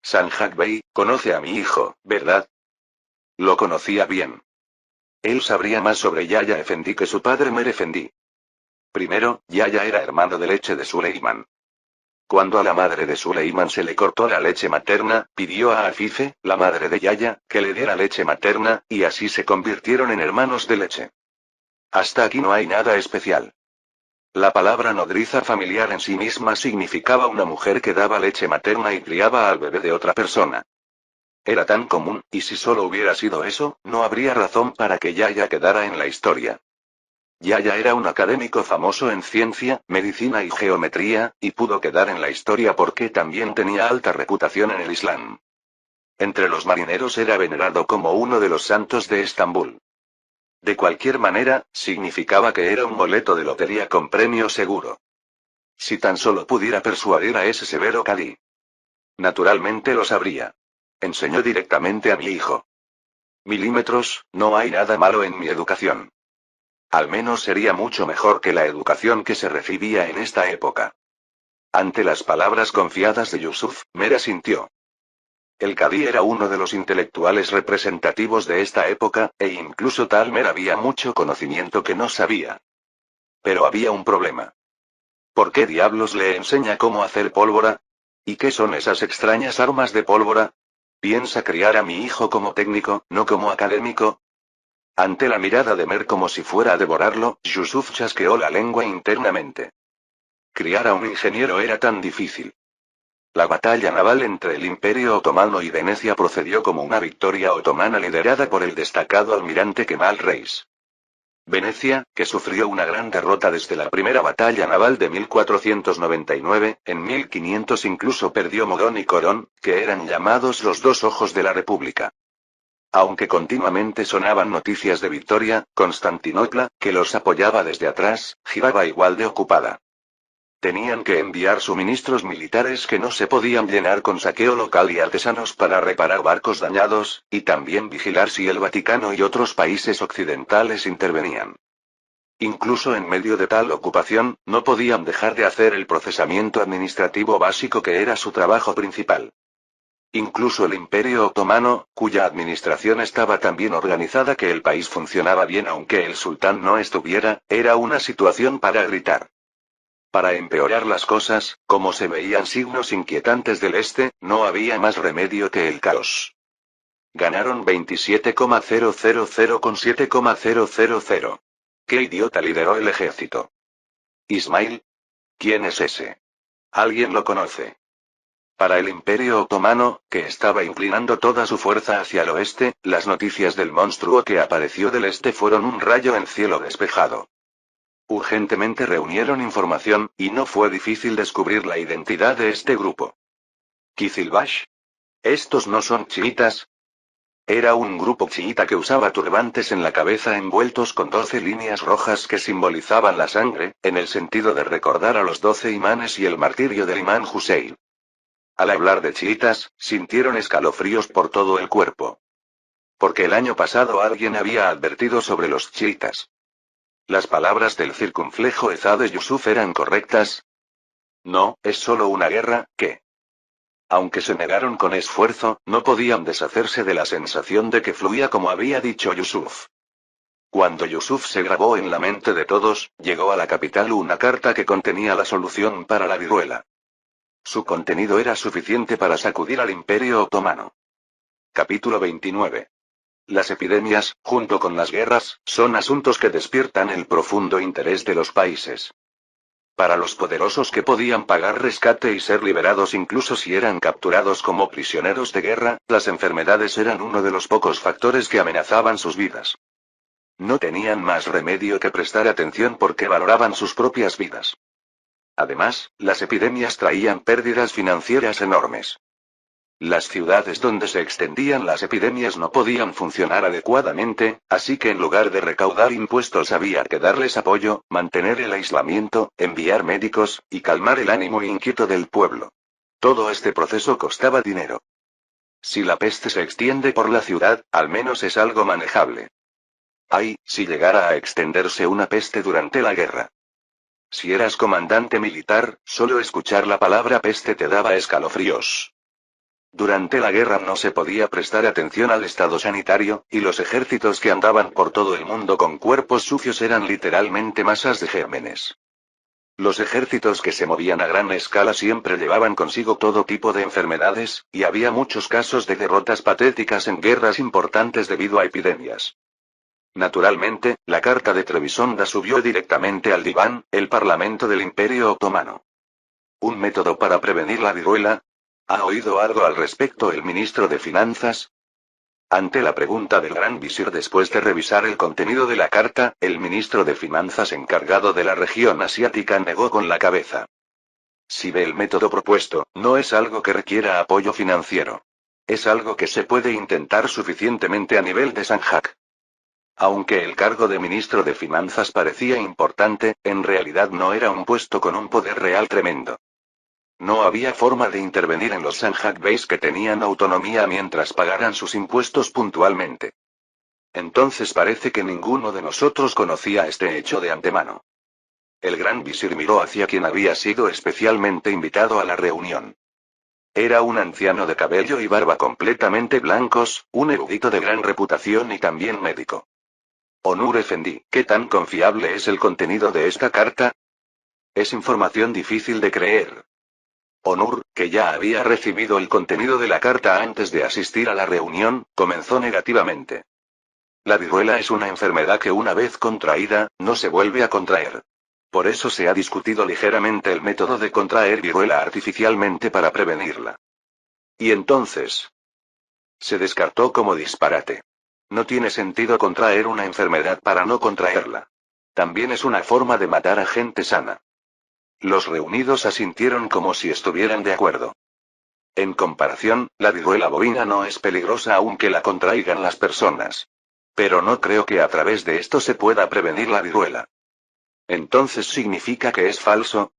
Sanjak Bey, conoce a mi hijo, ¿verdad? Lo conocía bien. Él sabría más sobre Yaya Efendi que su padre Mer Efendi. Primero, Yaya era hermano de leche de Suleiman. Cuando a la madre de Suleiman se le cortó la leche materna, pidió a Afife, la madre de Yaya, que le diera leche materna, y así se convirtieron en hermanos de leche. Hasta aquí no hay nada especial. La palabra nodriza familiar en sí misma significaba una mujer que daba leche materna y criaba al bebé de otra persona. Era tan común, y si solo hubiera sido eso, no habría razón para que Yaya quedara en la historia. Yaya era un académico famoso en ciencia, medicina y geometría, y pudo quedar en la historia porque también tenía alta reputación en el Islam. Entre los marineros era venerado como uno de los santos de Estambul. De cualquier manera, significaba que era un boleto de lotería con premio seguro. Si tan solo pudiera persuadir a ese severo cadí. Naturalmente lo sabría. Enseñó directamente a mi hijo. Milímetros, no hay nada malo en mi educación. Al menos sería mucho mejor que la educación que se recibía en esta época. Ante las palabras confiadas de Yusuf, Mer asintió. El cadí era uno de los intelectuales representativos de esta época, e incluso Talmer había mucho conocimiento que no sabía. Pero había un problema. ¿Por qué diablos le enseña cómo hacer pólvora? ¿Y qué son esas extrañas armas de pólvora? ¿Piensa criar a mi hijo como técnico, no como académico? Ante la mirada de Mer como si fuera a devorarlo, Yusuf chasqueó la lengua internamente. Criar a un ingeniero era tan difícil. La batalla naval entre el Imperio Otomano y Venecia procedió como una victoria otomana liderada por el destacado almirante Kemal Reis. Venecia, que sufrió una gran derrota desde la primera batalla naval de 1499, en 1500 incluso perdió Mogón y Corón, que eran llamados los dos ojos de la República. Aunque continuamente sonaban noticias de victoria, Constantinopla, que los apoyaba desde atrás, giraba igual de ocupada. Tenían que enviar suministros militares que no se podían llenar con saqueo local y artesanos para reparar barcos dañados, y también vigilar si el Vaticano y otros países occidentales intervenían. Incluso en medio de tal ocupación, no podían dejar de hacer el procesamiento administrativo básico que era su trabajo principal. Incluso el Imperio Otomano, cuya administración estaba tan bien organizada que el país funcionaba bien aunque el sultán no estuviera, era una situación para gritar. Para empeorar las cosas, como se veían signos inquietantes del este, no había más remedio que el caos. Ganaron 27,000 con 7,000. ¿Qué idiota lideró el ejército? ¿Ismail? ¿Quién es ese? ¿Alguien lo conoce? Para el Imperio Otomano, que estaba inclinando toda su fuerza hacia el oeste, las noticias del monstruo que apareció del este fueron un rayo en cielo despejado. Urgentemente reunieron información, y no fue difícil descubrir la identidad de este grupo. ¿Kizilbash? ¿Estos no son chiitas? Era un grupo chiita que usaba turbantes en la cabeza envueltos con 12 líneas rojas que simbolizaban la sangre, en el sentido de recordar a los 12 imanes y el martirio del imán Hussein. Al hablar de chiitas, sintieron escalofríos por todo el cuerpo. Porque el año pasado alguien había advertido sobre los chiitas. ¿Las palabras del circunflejo Eza de Yusuf eran correctas? No, es solo una guerra, ¿qué? Aunque se negaron con esfuerzo, no podían deshacerse de la sensación de que fluía como había dicho Yusuf. Cuando Yusuf se grabó en la mente de todos, llegó a la capital una carta que contenía la solución para la viruela. Su contenido era suficiente para sacudir al Imperio Otomano. Capítulo 29. Las epidemias, junto con las guerras, son asuntos que despiertan el profundo interés de los países. Para los poderosos que podían pagar rescate y ser liberados incluso si eran capturados como prisioneros de guerra, las enfermedades eran uno de los pocos factores que amenazaban sus vidas. No tenían más remedio que prestar atención porque valoraban sus propias vidas. Además, las epidemias traían pérdidas financieras enormes. Las ciudades donde se extendían las epidemias no podían funcionar adecuadamente, así que en lugar de recaudar impuestos había que darles apoyo, mantener el aislamiento, enviar médicos, y calmar el ánimo inquieto del pueblo. Todo este proceso costaba dinero. Si la peste se extiende por la ciudad, al menos es algo manejable. Ay, si llegara a extenderse una peste durante la guerra. Si eras comandante militar, solo escuchar la palabra peste te daba escalofríos. Durante la guerra no se podía prestar atención al estado sanitario, y los ejércitos que andaban por todo el mundo con cuerpos sucios eran literalmente masas de gérmenes. Los ejércitos que se movían a gran escala siempre llevaban consigo todo tipo de enfermedades, y había muchos casos de derrotas patéticas en guerras importantes debido a epidemias. Naturalmente, la carta de Trebisonda subió directamente al diván, el parlamento del Imperio Otomano. ¿Un método para prevenir la viruela? ¿Ha oído algo al respecto el ministro de Finanzas? Ante la pregunta del gran visir después de revisar el contenido de la carta, el ministro de Finanzas encargado de la región asiática negó con la cabeza. Si ve el método propuesto, no es algo que requiera apoyo financiero. Es algo que se puede intentar suficientemente a nivel de Sanjak. Aunque el cargo de ministro de Finanzas parecía importante, en realidad no era un puesto con un poder real tremendo. No había forma de intervenir en los Sanjak Beys que tenían autonomía mientras pagaran sus impuestos puntualmente. Entonces parece que ninguno de nosotros conocía este hecho de antemano. El gran visir miró hacia quien había sido especialmente invitado a la reunión. Era un anciano de cabello y barba completamente blancos, un erudito de gran reputación y también médico. Onur Efendi, ¿qué tan confiable es el contenido de esta carta? Es información difícil de creer. Onur, que ya había recibido el contenido de la carta antes de asistir a la reunión, comenzó negativamente. La viruela es una enfermedad que una vez contraída, no se vuelve a contraer. Por eso se ha discutido ligeramente el método de contraer viruela artificialmente para prevenirla. Y entonces, se descartó como disparate. No tiene sentido contraer una enfermedad para no contraerla. También es una forma de matar a gente sana. Los reunidos asintieron como si estuvieran de acuerdo. En comparación, la viruela bovina no es peligrosa aunque la contraigan las personas. Pero no creo que a través de esto se pueda prevenir la viruela. ¿Entonces significa que es falso?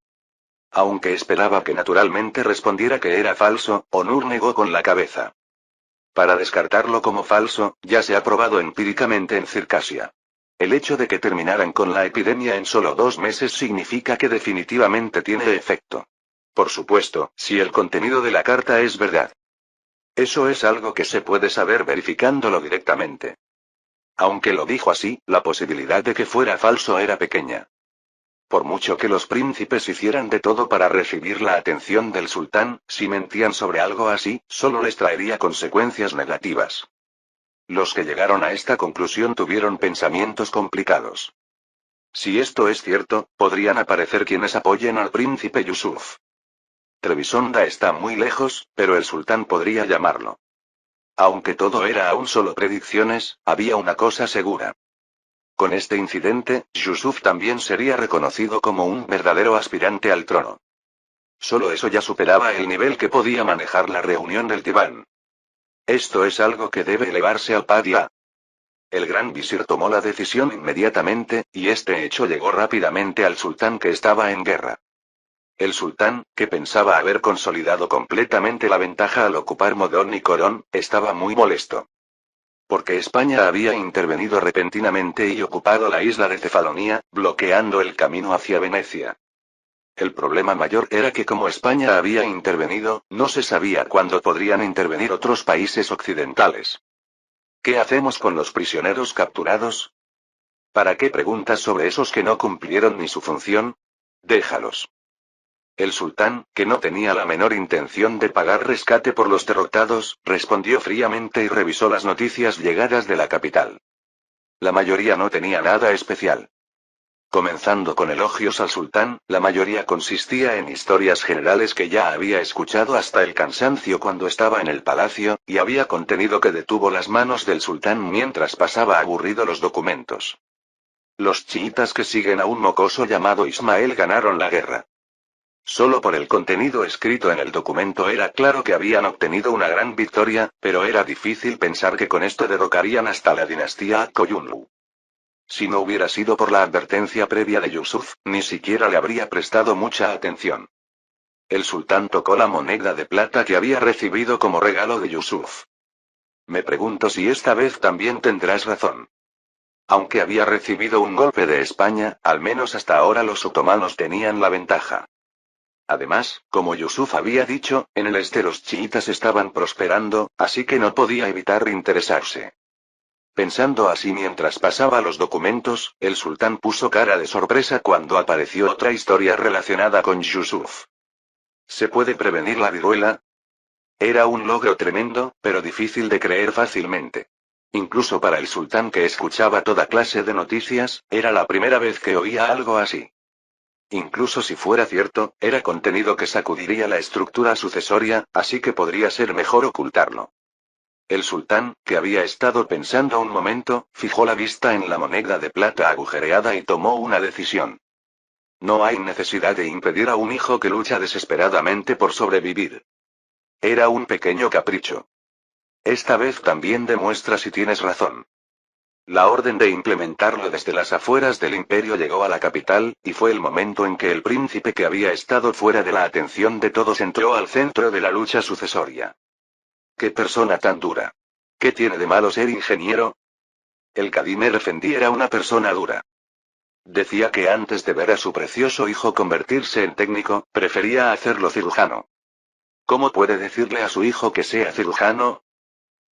Aunque esperaba que naturalmente respondiera que era falso, Onur negó con la cabeza. Para descartarlo como falso, ya se ha probado empíricamente en Circasia. El hecho de que terminaran con la epidemia en solo 2 meses significa que definitivamente tiene efecto. Por supuesto, si el contenido de la carta es verdad. Eso es algo que se puede saber verificándolo directamente. Aunque lo dijo así, la posibilidad de que fuera falso era pequeña. Por mucho que los príncipes hicieran de todo para recibir la atención del sultán, si mentían sobre algo así, solo les traería consecuencias negativas. Los que llegaron a esta conclusión tuvieron pensamientos complicados. Si esto es cierto, podrían aparecer quienes apoyen al príncipe Yusuf. Trebisonda está muy lejos, pero el sultán podría llamarlo. Aunque todo era aún solo predicciones, había una cosa segura. Con este incidente, Yusuf también sería reconocido como un verdadero aspirante al trono. Solo eso ya superaba el nivel que podía manejar la reunión del diván. Esto es algo que debe elevarse al Padia. El gran visir tomó la decisión inmediatamente, y este hecho llegó rápidamente al sultán que estaba en guerra. El sultán, que pensaba haber consolidado completamente la ventaja al ocupar Modón y Corón, estaba muy molesto. Porque España había intervenido repentinamente y ocupado la isla de Cefalonia, bloqueando el camino hacia Venecia. El problema mayor era que como España había intervenido, no se sabía cuándo podrían intervenir otros países occidentales. ¿Qué hacemos con los prisioneros capturados? ¿Para qué preguntas sobre esos que no cumplieron ni su función? Déjalos. El sultán, que no tenía la menor intención de pagar rescate por los derrotados, respondió fríamente y revisó las noticias llegadas de la capital. La mayoría no tenía nada especial. Comenzando con elogios al sultán, la mayoría consistía en historias generales que ya había escuchado hasta el cansancio cuando estaba en el palacio, y había contenido que detuvo las manos del sultán mientras pasaba aburrido los documentos. Los chiitas que siguen a un mocoso llamado Ismael ganaron la guerra. Solo por el contenido escrito en el documento era claro que habían obtenido una gran victoria, pero era difícil pensar que con esto derrocarían hasta la dinastía Akkoyunlu. Si no hubiera sido por la advertencia previa de Yusuf, ni siquiera le habría prestado mucha atención. El sultán tocó la moneda de plata que había recibido como regalo de Yusuf. Me pregunto si esta vez también tendrás razón. Aunque había recibido un golpe de España, al menos hasta ahora los otomanos tenían la ventaja. Además, como Yusuf había dicho, en el este los chiitas estaban prosperando, así que no podía evitar interesarse. Pensando así mientras pasaba los documentos, el sultán puso cara de sorpresa cuando apareció otra historia relacionada con Yusuf. ¿Se puede prevenir la viruela? Era un logro tremendo, pero difícil de creer fácilmente. Incluso para el sultán que escuchaba toda clase de noticias, era la primera vez que oía algo así. Incluso si fuera cierto, era contenido que sacudiría la estructura sucesoria, así que podría ser mejor ocultarlo. El sultán, que había estado pensando un momento, fijó la vista en la moneda de plata agujereada y tomó una decisión. No hay necesidad de impedir a un hijo que lucha desesperadamente por sobrevivir. Era un pequeño capricho. Esta vez también demuestra si tienes razón. La orden de implementarlo desde las afueras del imperio llegó a la capital, y fue el momento en que el príncipe que había estado fuera de la atención de todos entró al centro de la lucha sucesoria. ¡Qué persona tan dura! ¿Qué tiene de malo ser ingeniero? El Khadimer Efendi era una persona dura. Decía que antes de ver a su precioso hijo convertirse en técnico, prefería hacerlo cirujano. ¿Cómo puede decirle a su hijo que sea cirujano?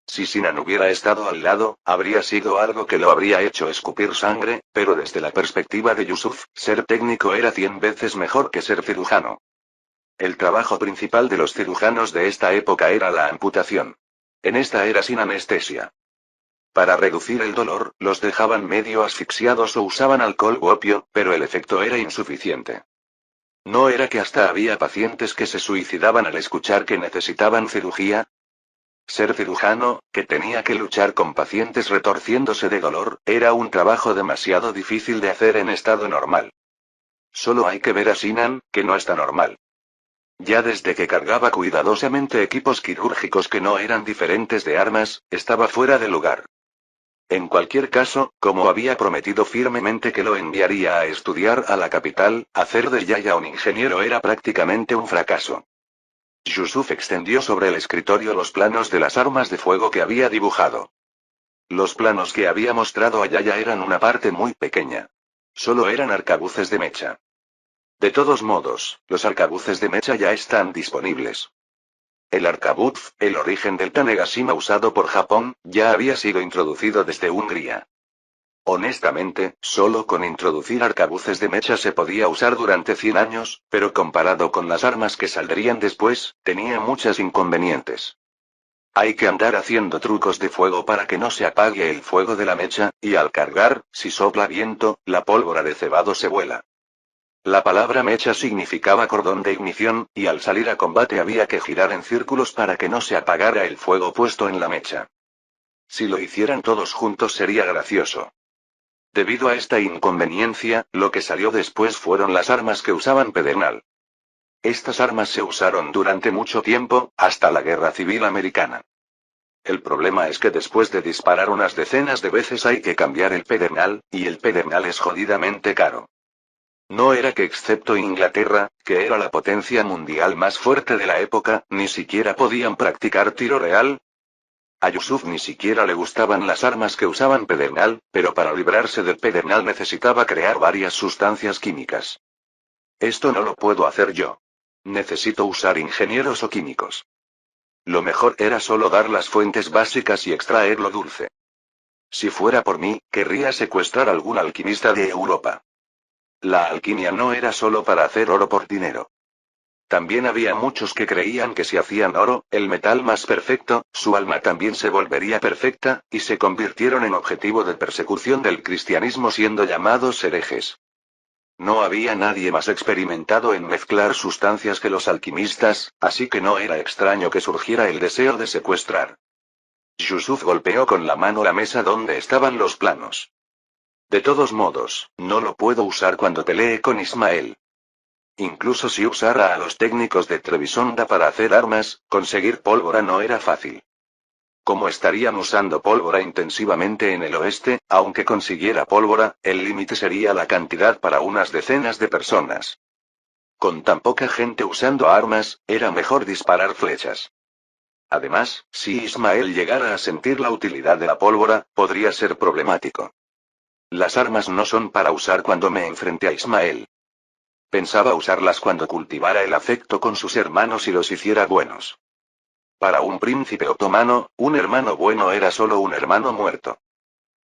Si Sinan hubiera estado al lado, habría sido algo que lo habría hecho escupir sangre, pero desde la perspectiva de Yusuf, ser técnico era 100 veces mejor que ser cirujano. El trabajo principal de los cirujanos de esta época era la amputación. En esta era sin anestesia. Para reducir el dolor, los dejaban medio asfixiados o usaban alcohol u opio, pero el efecto era insuficiente. ¿No era que hasta había pacientes que se suicidaban al escuchar que necesitaban cirugía? Ser cirujano, que tenía que luchar con pacientes retorciéndose de dolor, era un trabajo demasiado difícil de hacer en estado normal. Solo hay que ver a Sinan, que no está normal. Ya desde que cargaba cuidadosamente equipos quirúrgicos que no eran diferentes de armas, estaba fuera de lugar. En cualquier caso, como había prometido firmemente que lo enviaría a estudiar a la capital, hacer de Yaya un ingeniero era prácticamente un fracaso. Yusuf extendió sobre el escritorio los planos de las armas de fuego que había dibujado. Los planos que había mostrado a Yaya eran una parte muy pequeña. Solo eran arcabuces de mecha. De todos modos, los arcabuces de mecha ya están disponibles. El arcabuz, el origen del Tanegashima usado por Japón, ya había sido introducido desde Hungría. Honestamente, solo con introducir arcabuces de mecha se podía usar durante 100 años, pero comparado con las armas que saldrían después, tenía muchos inconvenientes. Hay que andar haciendo trucos de fuego para que no se apague el fuego de la mecha, y al cargar, si sopla viento, la pólvora de cebado se vuela. La palabra mecha significaba cordón de ignición, y al salir a combate había que girar en círculos para que no se apagara el fuego puesto en la mecha. Si lo hicieran todos juntos sería gracioso. Debido a esta inconveniencia, lo que salió después fueron las armas que usaban pedernal. Estas armas se usaron durante mucho tiempo, hasta la Guerra Civil Americana. El problema es que después de disparar unas decenas de veces hay que cambiar el pedernal, y el pedernal es jodidamente caro. No era que excepto Inglaterra, que era la potencia mundial más fuerte de la época, ni siquiera podían practicar tiro real. A Yusuf ni siquiera le gustaban las armas que usaban pedernal, pero para librarse del pedernal necesitaba crear varias sustancias químicas. Esto no lo puedo hacer yo. Necesito usar ingenieros o químicos. Lo mejor era solo dar las fuentes básicas y extraer lo dulce. Si fuera por mí, querría secuestrar a algún alquimista de Europa. La alquimia no era solo para hacer oro por dinero. También había muchos que creían que si hacían oro, el metal más perfecto, su alma también se volvería perfecta, y se convirtieron en objetivo de persecución del cristianismo siendo llamados herejes. No había nadie más experimentado en mezclar sustancias que los alquimistas, así que no era extraño que surgiera el deseo de secuestrar. Yusuf golpeó con la mano la mesa donde estaban los planos. De todos modos, no lo puedo usar cuando pelee con Ismael. Incluso si usara a los técnicos de Trebisonda para hacer armas, conseguir pólvora no era fácil. Como estarían usando pólvora intensivamente en el oeste, aunque consiguiera pólvora, el límite sería la cantidad para unas decenas de personas. Con tan poca gente usando armas, era mejor disparar flechas. Además, si Ismael llegara a sentir la utilidad de la pólvora, podría ser problemático. Las armas no son para usar cuando me enfrente a Ismael. Pensaba usarlas cuando cultivara el afecto con sus hermanos y los hiciera buenos. Para un príncipe otomano, un hermano bueno era solo un hermano muerto.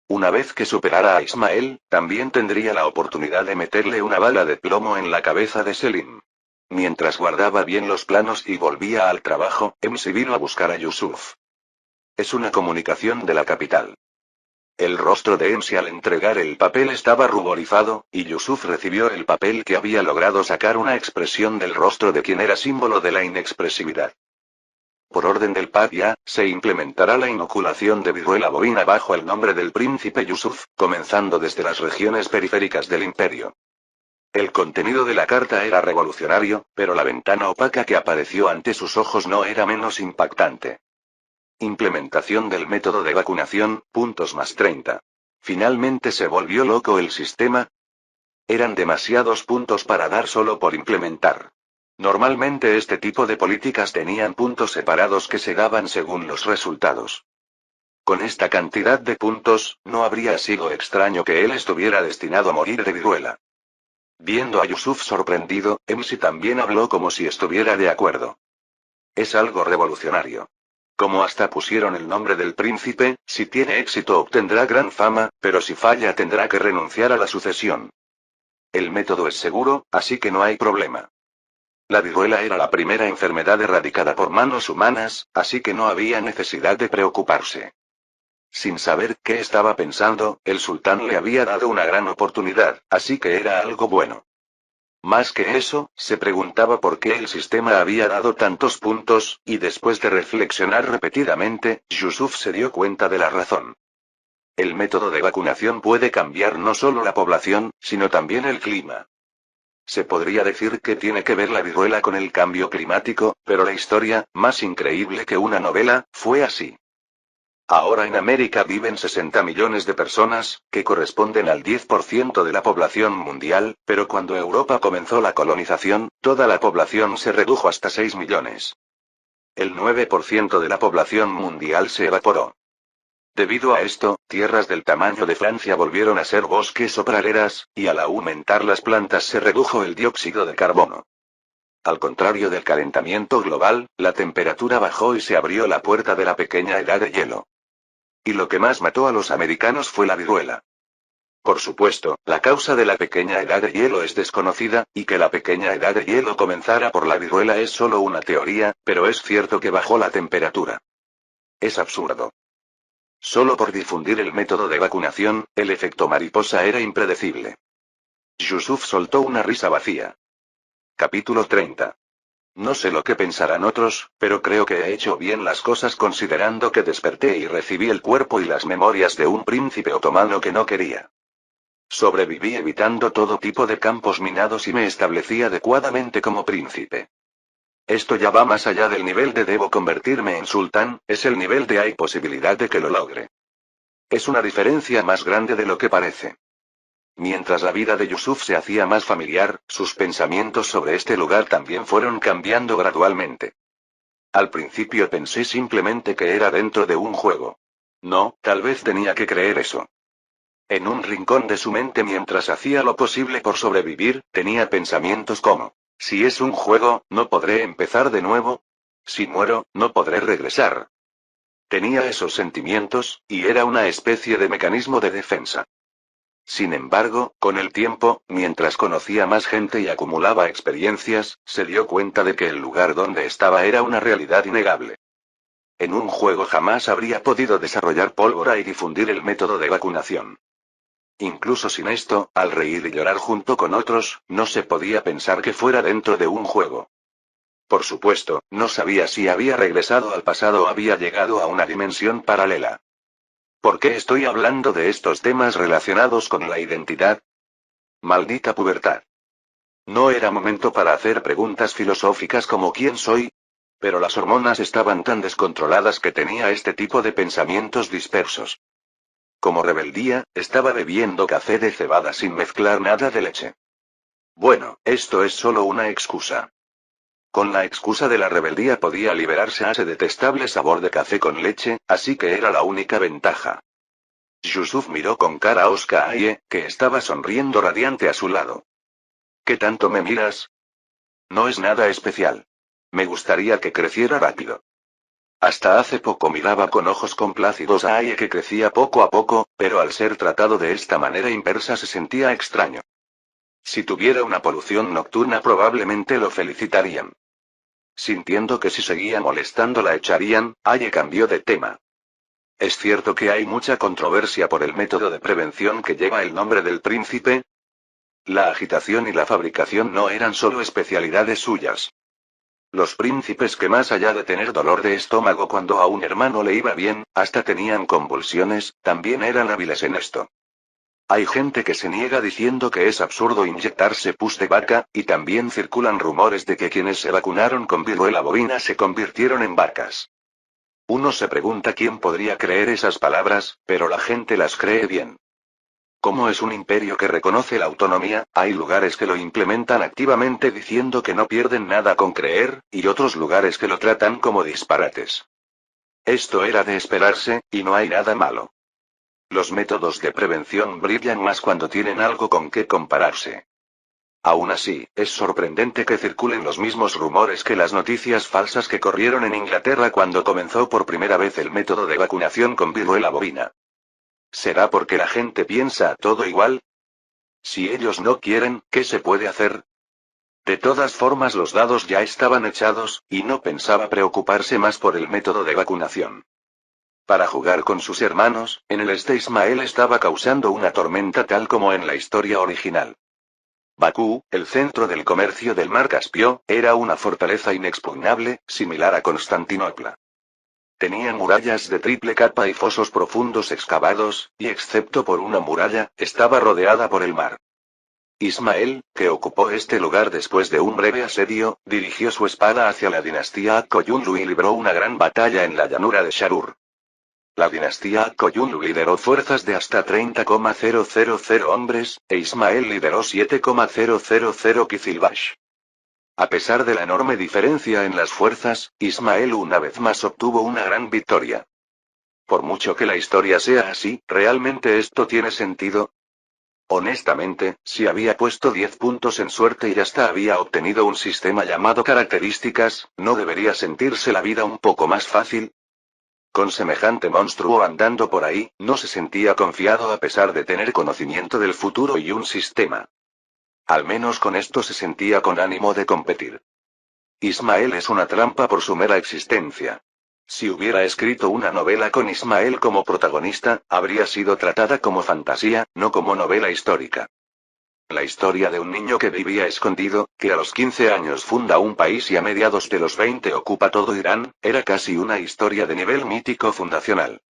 Una vez que superara a Ismael, también tendría la oportunidad de meterle una bala de plomo en la cabeza de Selim. Mientras guardaba bien los planos y volvía al trabajo, MC vino a buscar a Yusuf. Es una comunicación de la capital. El rostro de MC al entregar el papel estaba ruborizado, y Yusuf recibió el papel que había logrado sacar una expresión del rostro de quien era símbolo de la inexpresividad. Por orden del Padia, se implementará la inoculación de viruela bovina bajo el nombre del príncipe Yusuf, comenzando desde las regiones periféricas del imperio. El contenido de la carta era revolucionario, pero la ventana opaca que apareció ante sus ojos no era menos impactante. Implementación del método de vacunación, +30. Finalmente se volvió loco el sistema. Eran demasiados puntos para dar solo por implementar. Normalmente este tipo de políticas tenían puntos separados que se daban según los resultados. Con esta cantidad de puntos, no habría sido extraño que él estuviera destinado a morir de viruela. Viendo a Yusuf sorprendido, MC también habló como si estuviera de acuerdo. Es algo revolucionario. Como hasta pusieron el nombre del príncipe, si tiene éxito obtendrá gran fama, pero si falla tendrá que renunciar a la sucesión. El método es seguro, así que no hay problema. La viruela era la primera enfermedad erradicada por manos humanas, así que no había necesidad de preocuparse. Sin saber qué estaba pensando, el sultán le había dado una gran oportunidad, así que era algo bueno. Más que eso, se preguntaba por qué el sistema había dado tantos puntos, y después de reflexionar repetidamente, Yusuf se dio cuenta de la razón. El método de vacunación puede cambiar no solo la población, sino también el clima. Se podría decir que tiene que ver la viruela con el cambio climático, pero la historia, más increíble que una novela, fue así. Ahora en América viven 60 millones de personas, que corresponden al 10% de la población mundial, pero cuando Europa comenzó la colonización, toda la población se redujo hasta 6 millones. El 9% de la población mundial se evaporó. Debido a esto, tierras del tamaño de Francia volvieron a ser bosques o praderas, y al aumentar las plantas se redujo el dióxido de carbono. Al contrario del calentamiento global, la temperatura bajó y se abrió la puerta de la pequeña edad de hielo. Y lo que más mató a los americanos fue la viruela. Por supuesto, la causa de la pequeña edad de hielo es desconocida, y que la pequeña edad de hielo comenzara por la viruela es solo una teoría, pero es cierto que bajó la temperatura. Es absurdo. Solo por difundir el método de vacunación, el efecto mariposa era impredecible. Yusuf soltó una risa vacía. Capítulo 30. No sé lo que pensarán otros, pero creo que he hecho bien las cosas considerando que desperté y recibí el cuerpo y las memorias de un príncipe otomano que no quería. Sobreviví evitando todo tipo de campos minados y me establecí adecuadamente como príncipe. Esto ya va más allá del nivel de debo convertirme en sultán, es el nivel de hay posibilidad de que lo logre. Es una diferencia más grande de lo que parece. Mientras la vida de Yusuf se hacía más familiar, sus pensamientos sobre este lugar también fueron cambiando gradualmente. Al principio pensé simplemente que era dentro de un juego. No, tal vez tenía que creer eso. En un rincón de su mente mientras hacía lo posible por sobrevivir, tenía pensamientos como, si es un juego, ¿no podré empezar de nuevo? Si muero, ¿no podré regresar? Tenía esos sentimientos, y era una especie de mecanismo de defensa. Sin embargo, con el tiempo, mientras conocía más gente y acumulaba experiencias, se dio cuenta de que el lugar donde estaba era una realidad innegable. En un juego jamás habría podido desarrollar pólvora y difundir el método de vacunación. Incluso sin esto, al reír y llorar junto con otros, no se podía pensar que fuera dentro de un juego. Por supuesto, no sabía si había regresado al pasado o había llegado a una dimensión paralela. ¿Por qué estoy hablando de estos temas relacionados con la identidad? Maldita pubertad. No era momento para hacer preguntas filosóficas como ¿quién soy? Pero las hormonas estaban tan descontroladas que tenía este tipo de pensamientos dispersos. Como rebeldía, estaba bebiendo café de cebada sin mezclar nada de leche. Bueno, esto es solo una excusa. Con la excusa de la rebeldía podía liberarse a ese detestable sabor de café con leche, así que era la única ventaja. Yusuf miró con cara hosca a Aye, que estaba sonriendo radiante a su lado. ¿Qué tanto me miras? No es nada especial. Me gustaría que creciera rápido. Hasta hace poco miraba con ojos complácidos a Aye que crecía poco a poco, pero al ser tratado de esta manera inversa se sentía extraño. Si tuviera una polución nocturna probablemente lo felicitarían. Sintiendo que si seguía molestando la echarían, Aye cambió de tema. ¿Es cierto que hay mucha controversia por el método de prevención que lleva el nombre del príncipe? La agitación y la fabricación no eran solo especialidades suyas. Los príncipes que más allá de tener dolor de estómago cuando a un hermano le iba bien, hasta tenían convulsiones, también eran hábiles en esto. Hay gente que se niega diciendo que es absurdo inyectarse pus de vaca, y también circulan rumores de que quienes se vacunaron con viruela bovina se convirtieron en vacas. Uno se pregunta quién podría creer esas palabras, pero la gente las cree bien. Como es un imperio que reconoce la autonomía, hay lugares que lo implementan activamente diciendo que no pierden nada con creer, y otros lugares que lo tratan como disparates. Esto era de esperarse, y no hay nada malo. Los métodos de prevención brillan más cuando tienen algo con qué compararse. Aún así, es sorprendente que circulen los mismos rumores que las noticias falsas que corrieron en Inglaterra cuando comenzó por primera vez el método de vacunación con viruela bovina. ¿Será porque la gente piensa todo igual? Si ellos no quieren, ¿qué se puede hacer? De todas formas, los dados ya estaban echados, y no pensaba preocuparse más por el método de vacunación. Para jugar con sus hermanos, en el este Ismael estaba causando una tormenta tal como en la historia original. Bakú, el centro del comercio del mar Caspio, era una fortaleza inexpugnable, similar a Constantinopla. Tenía murallas de triple capa y fosos profundos excavados, y excepto por una muralla, estaba rodeada por el mar. Ismael, que ocupó este lugar después de un breve asedio, dirigió su espada hacia la dinastía Akkoyunlu y libró una gran batalla en la llanura de Sharur. La dinastía Akkoyunlu lideró fuerzas de hasta 30,000 hombres, e Ismael lideró 7,000 Qizilbash. A pesar de la enorme diferencia en las fuerzas, Ismael una vez más obtuvo una gran victoria. Por mucho que la historia sea así, ¿realmente esto tiene sentido? Honestamente, si había puesto 10 puntos en suerte y hasta había obtenido un sistema llamado características, ¿no debería sentirse la vida un poco más fácil? Con semejante monstruo andando por ahí, no se sentía confiado a pesar de tener conocimiento del futuro y un sistema. Al menos con esto se sentía con ánimo de competir. Ismael es una trampa por su mera existencia. Si hubiera escrito una novela con Ismael como protagonista, habría sido tratada como fantasía, no como novela histórica. La historia de un niño que vivía escondido, que a los 15 años funda un país y a mediados de los 20 ocupa todo Irán, era casi una historia de nivel mítico fundacional.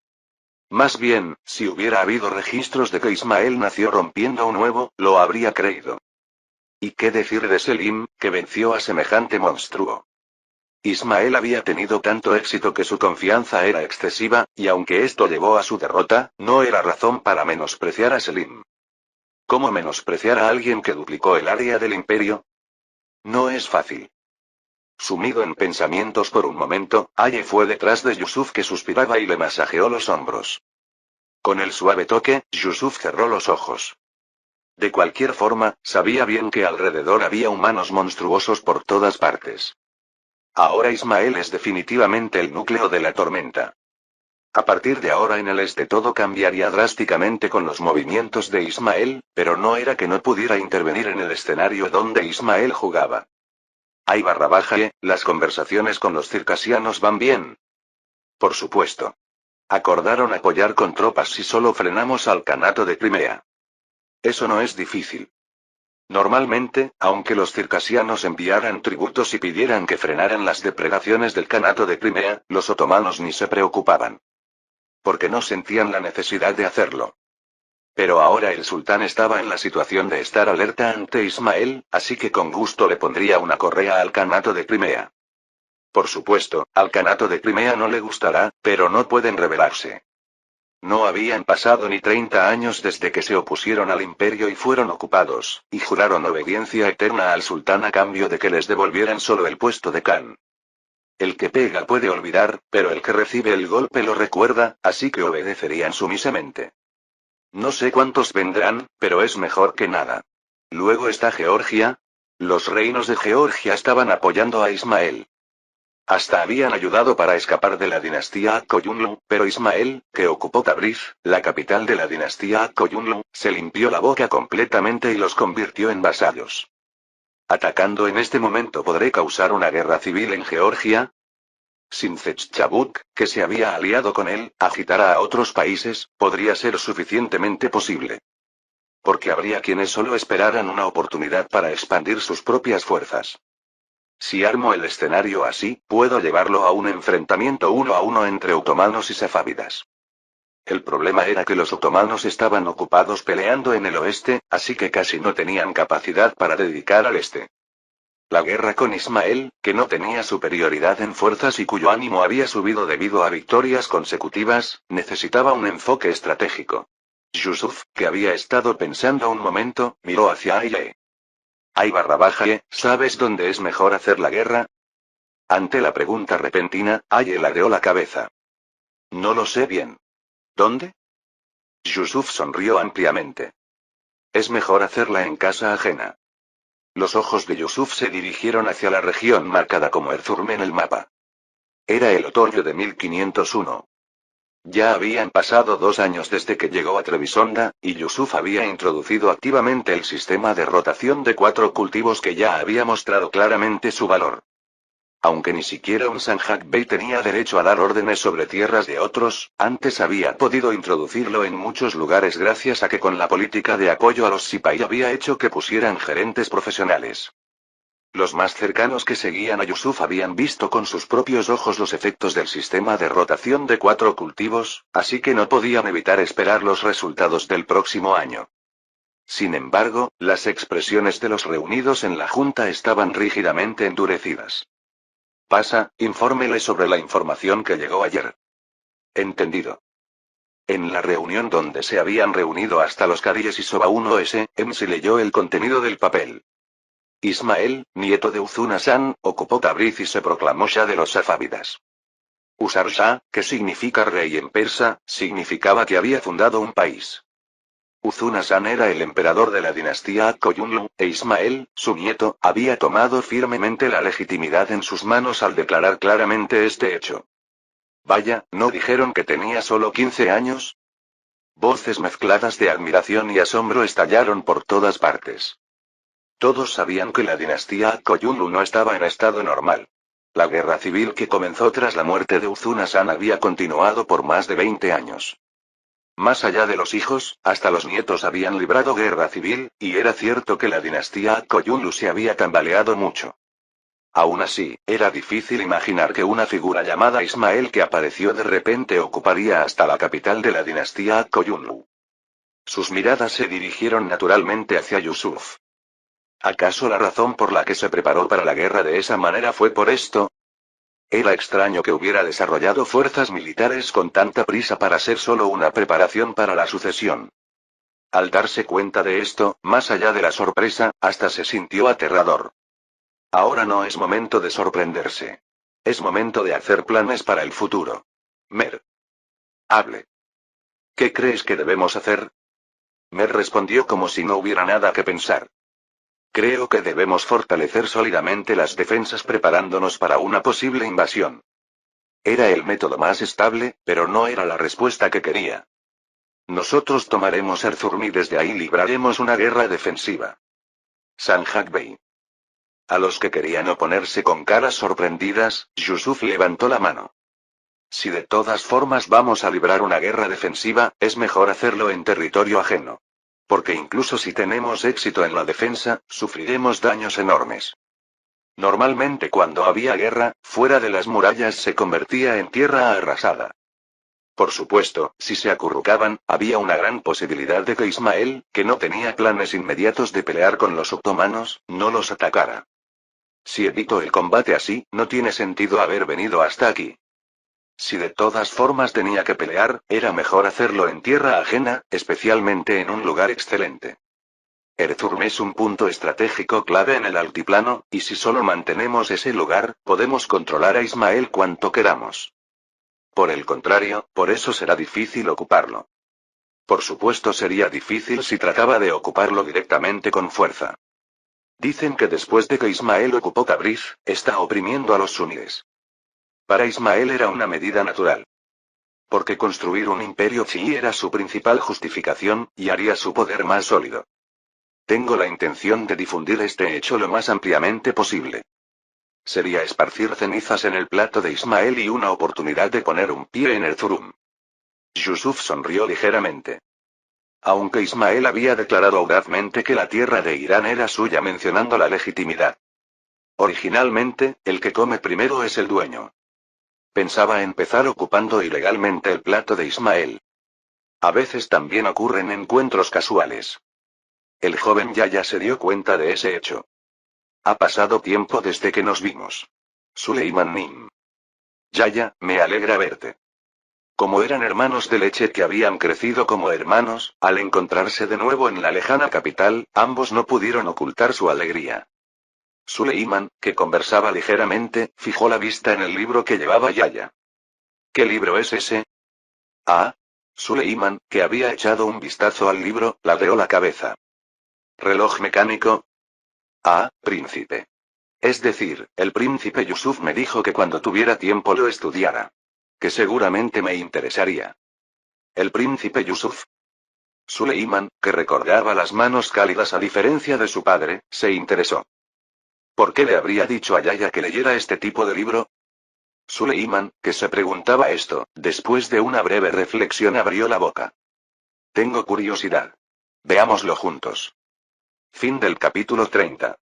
Más bien, si hubiera habido registros de que Ismael nació rompiendo un huevo, lo habría creído. ¿Y qué decir de Selim, que venció a semejante monstruo? Ismael había tenido tanto éxito que su confianza era excesiva, y aunque esto llevó a su derrota, no era razón para menospreciar a Selim. ¿Cómo menospreciar a alguien que duplicó el área del imperio? No es fácil. Sumido en pensamientos por un momento, Aye fue detrás de Yusuf que suspiraba y le masajeó los hombros. Con el suave toque, Yusuf cerró los ojos. De cualquier forma, sabía bien que alrededor había humanos monstruosos por todas partes. Ahora Ismael es definitivamente el núcleo de la tormenta. A partir de ahora en el este todo cambiaría drásticamente con los movimientos de Ismael, pero no era que no pudiera intervenir en el escenario donde Ismael jugaba. Hay barra baja, las conversaciones con los circasianos van bien. Por supuesto. Acordaron apoyar con tropas si solo frenamos al Kanato de Crimea. Eso no es difícil. Normalmente, aunque los circasianos enviaran tributos y pidieran que frenaran las depredaciones del Kanato de Crimea, los otomanos ni se preocupaban. Porque no sentían la necesidad de hacerlo. Pero ahora el sultán estaba en la situación de estar alerta ante Ismael, así que con gusto le pondría una correa al Kanato de Crimea. Por supuesto, al Kanato de Crimea no le gustará, pero no pueden rebelarse. No habían pasado ni 30 años desde que se opusieron al imperio y fueron ocupados, y juraron obediencia eterna al sultán a cambio de que les devolvieran solo el puesto de Khan. El que pega puede olvidar, pero el que recibe el golpe lo recuerda, así que obedecerían sumisamente. No sé cuántos vendrán, pero es mejor que nada. Luego está Georgia. Los reinos de Georgia estaban apoyando a Ismael. Hasta habían ayudado para escapar de la dinastía Akkoyunlu, pero Ismael, que ocupó Tabriz, la capital de la dinastía Akkoyunlu, se limpió la boca completamente y los convirtió en vasallos. ¿Atacando en este momento podré causar una guerra civil en Georgia? Sin Chabuk, que se había aliado con él, agitara a otros países, podría ser suficientemente posible. Porque habría quienes solo esperaran una oportunidad para expandir sus propias fuerzas. Si armo el escenario así, puedo llevarlo a un enfrentamiento 1 a 1 entre otomanos y safávidas. El problema era que los otomanos estaban ocupados peleando en el oeste, así que casi no tenían capacidad para dedicar al este. La guerra con Ismael, que no tenía superioridad en fuerzas y cuyo ánimo había subido debido a victorias consecutivas, necesitaba un enfoque estratégico. Yusuf, que había estado pensando un momento, miró hacia Aye. Ay barra baja, ¿sabes dónde es mejor hacer la guerra? Ante la pregunta repentina, Aye ladeó la cabeza. No lo sé bien. ¿Dónde? Yusuf sonrió ampliamente. Es mejor hacerla en casa ajena. Los ojos de Yusuf se dirigieron hacia la región marcada como Erzurum en el mapa. Era el otoño de 1501. Ya habían pasado 2 años desde que llegó a Trebisonda, y Yusuf había introducido activamente el sistema de rotación de 4 cultivos que ya había mostrado claramente su valor. Aunque ni siquiera un Sanjak Bey tenía derecho a dar órdenes sobre tierras de otros, antes había podido introducirlo en muchos lugares gracias a que con la política de apoyo a los Sipai había hecho que pusieran gerentes profesionales. Los más cercanos que seguían a Yusuf habían visto con sus propios ojos los efectos del sistema de rotación de 4 cultivos, así que no podían evitar esperar los resultados del próximo año. Sin embargo, las expresiones de los reunidos en la junta estaban rígidamente endurecidas. Pasa, infórmele sobre la información que llegó ayer. Entendido. En la reunión donde se habían reunido hasta los cadíes y Soba 1S, se leyó el contenido del papel. Ismael, nieto de Uzun Hasan, ocupó Tabriz y se proclamó Shah de los Safávidas. Usar Shah, que significa rey en persa, significaba que había fundado un país. Uzun Hasan era el emperador de la dinastía Akkoyunlu, e Ismael, su nieto, había tomado firmemente la legitimidad en sus manos al declarar claramente este hecho. Vaya, ¿no dijeron que tenía solo 15 años? Voces mezcladas de admiración y asombro estallaron por todas partes. Todos sabían que la dinastía Akkoyunlu no estaba en estado normal. La guerra civil que comenzó tras la muerte de Uzun Hasan había continuado por más de 20 años. Más allá de los hijos, hasta los nietos habían librado guerra civil, y era cierto que la dinastía Akkoyunlu se había tambaleado mucho. Aún así, era difícil imaginar que una figura llamada Ismael que apareció de repente ocuparía hasta la capital de la dinastía Akkoyunlu. Sus miradas se dirigieron naturalmente hacia Yusuf. ¿Acaso la razón por la que se preparó para la guerra de esa manera fue por esto? Era extraño que hubiera desarrollado fuerzas militares con tanta prisa para ser solo una preparación para la sucesión. Al darse cuenta de esto, más allá de la sorpresa, hasta se sintió aterrador. Ahora no es momento de sorprenderse. Es momento de hacer planes para el futuro. Mer. Hable. ¿Qué crees que debemos hacer? Mer respondió como si no hubiera nada que pensar. Creo que debemos fortalecer sólidamente las defensas preparándonos para una posible invasión. Era el método más estable, pero no era la respuesta que quería. Nosotros tomaremos Erzurum y desde ahí libraremos una guerra defensiva. Sanjak Bey. A los que querían oponerse con caras sorprendidas, Yusuf levantó la mano. Si de todas formas vamos a librar una guerra defensiva, es mejor hacerlo en territorio ajeno. Porque incluso si tenemos éxito en la defensa, sufriremos daños enormes. Normalmente cuando había guerra, fuera de las murallas se convertía en tierra arrasada. Por supuesto, si se acurrucaban, había una gran posibilidad de que Ismael, que no tenía planes inmediatos de pelear con los otomanos, no los atacara. Si evito el combate así, no tiene sentido haber venido hasta aquí. Si de todas formas tenía que pelear, era mejor hacerlo en tierra ajena, especialmente en un lugar excelente. Erzurum es un punto estratégico clave en el altiplano, y si solo mantenemos ese lugar, podemos controlar a Ismael cuanto queramos. Por el contrario, por eso será difícil ocuparlo. Por supuesto sería difícil si trataba de ocuparlo directamente con fuerza. Dicen que después de que Ismael ocupó Tabriz, está oprimiendo a los suníes. Para Ismael era una medida natural. Porque construir un imperio chií era su principal justificación, y haría su poder más sólido. Tengo la intención de difundir este hecho lo más ampliamente posible. Sería esparcir cenizas en el plato de Ismael y una oportunidad de poner un pie en Erzurum. Yusuf sonrió ligeramente. Aunque Ismael había declarado audazmente que la tierra de Irán era suya mencionando la legitimidad. Originalmente, el que come primero es el dueño. Pensaba empezar ocupando ilegalmente el plato de Ismael. A veces también ocurren encuentros casuales. El joven Yaya se dio cuenta de ese hecho. Ha pasado tiempo desde que nos vimos. Suleiman Nim. Yaya, me alegra verte. Como eran hermanos de leche que habían crecido como hermanos, al encontrarse de nuevo en la lejana capital, ambos no pudieron ocultar su alegría. Suleiman, que conversaba ligeramente, fijó la vista en el libro que llevaba Yaya. ¿Qué libro es ese? Ah. Suleiman, que había echado un vistazo al libro, ladeó la cabeza. ¿Reloj mecánico? Ah, príncipe. Es decir, el príncipe Yusuf me dijo que cuando tuviera tiempo lo estudiara. Que seguramente me interesaría. ¿El príncipe Yusuf? Suleiman, que recordaba las manos cálidas a diferencia de su padre, se interesó. ¿Por qué le habría dicho a Yaya que leyera este tipo de libro? Suleiman, que se preguntaba esto, después de una breve reflexión abrió la boca. Tengo curiosidad. Veámoslo juntos. Fin del capítulo 30.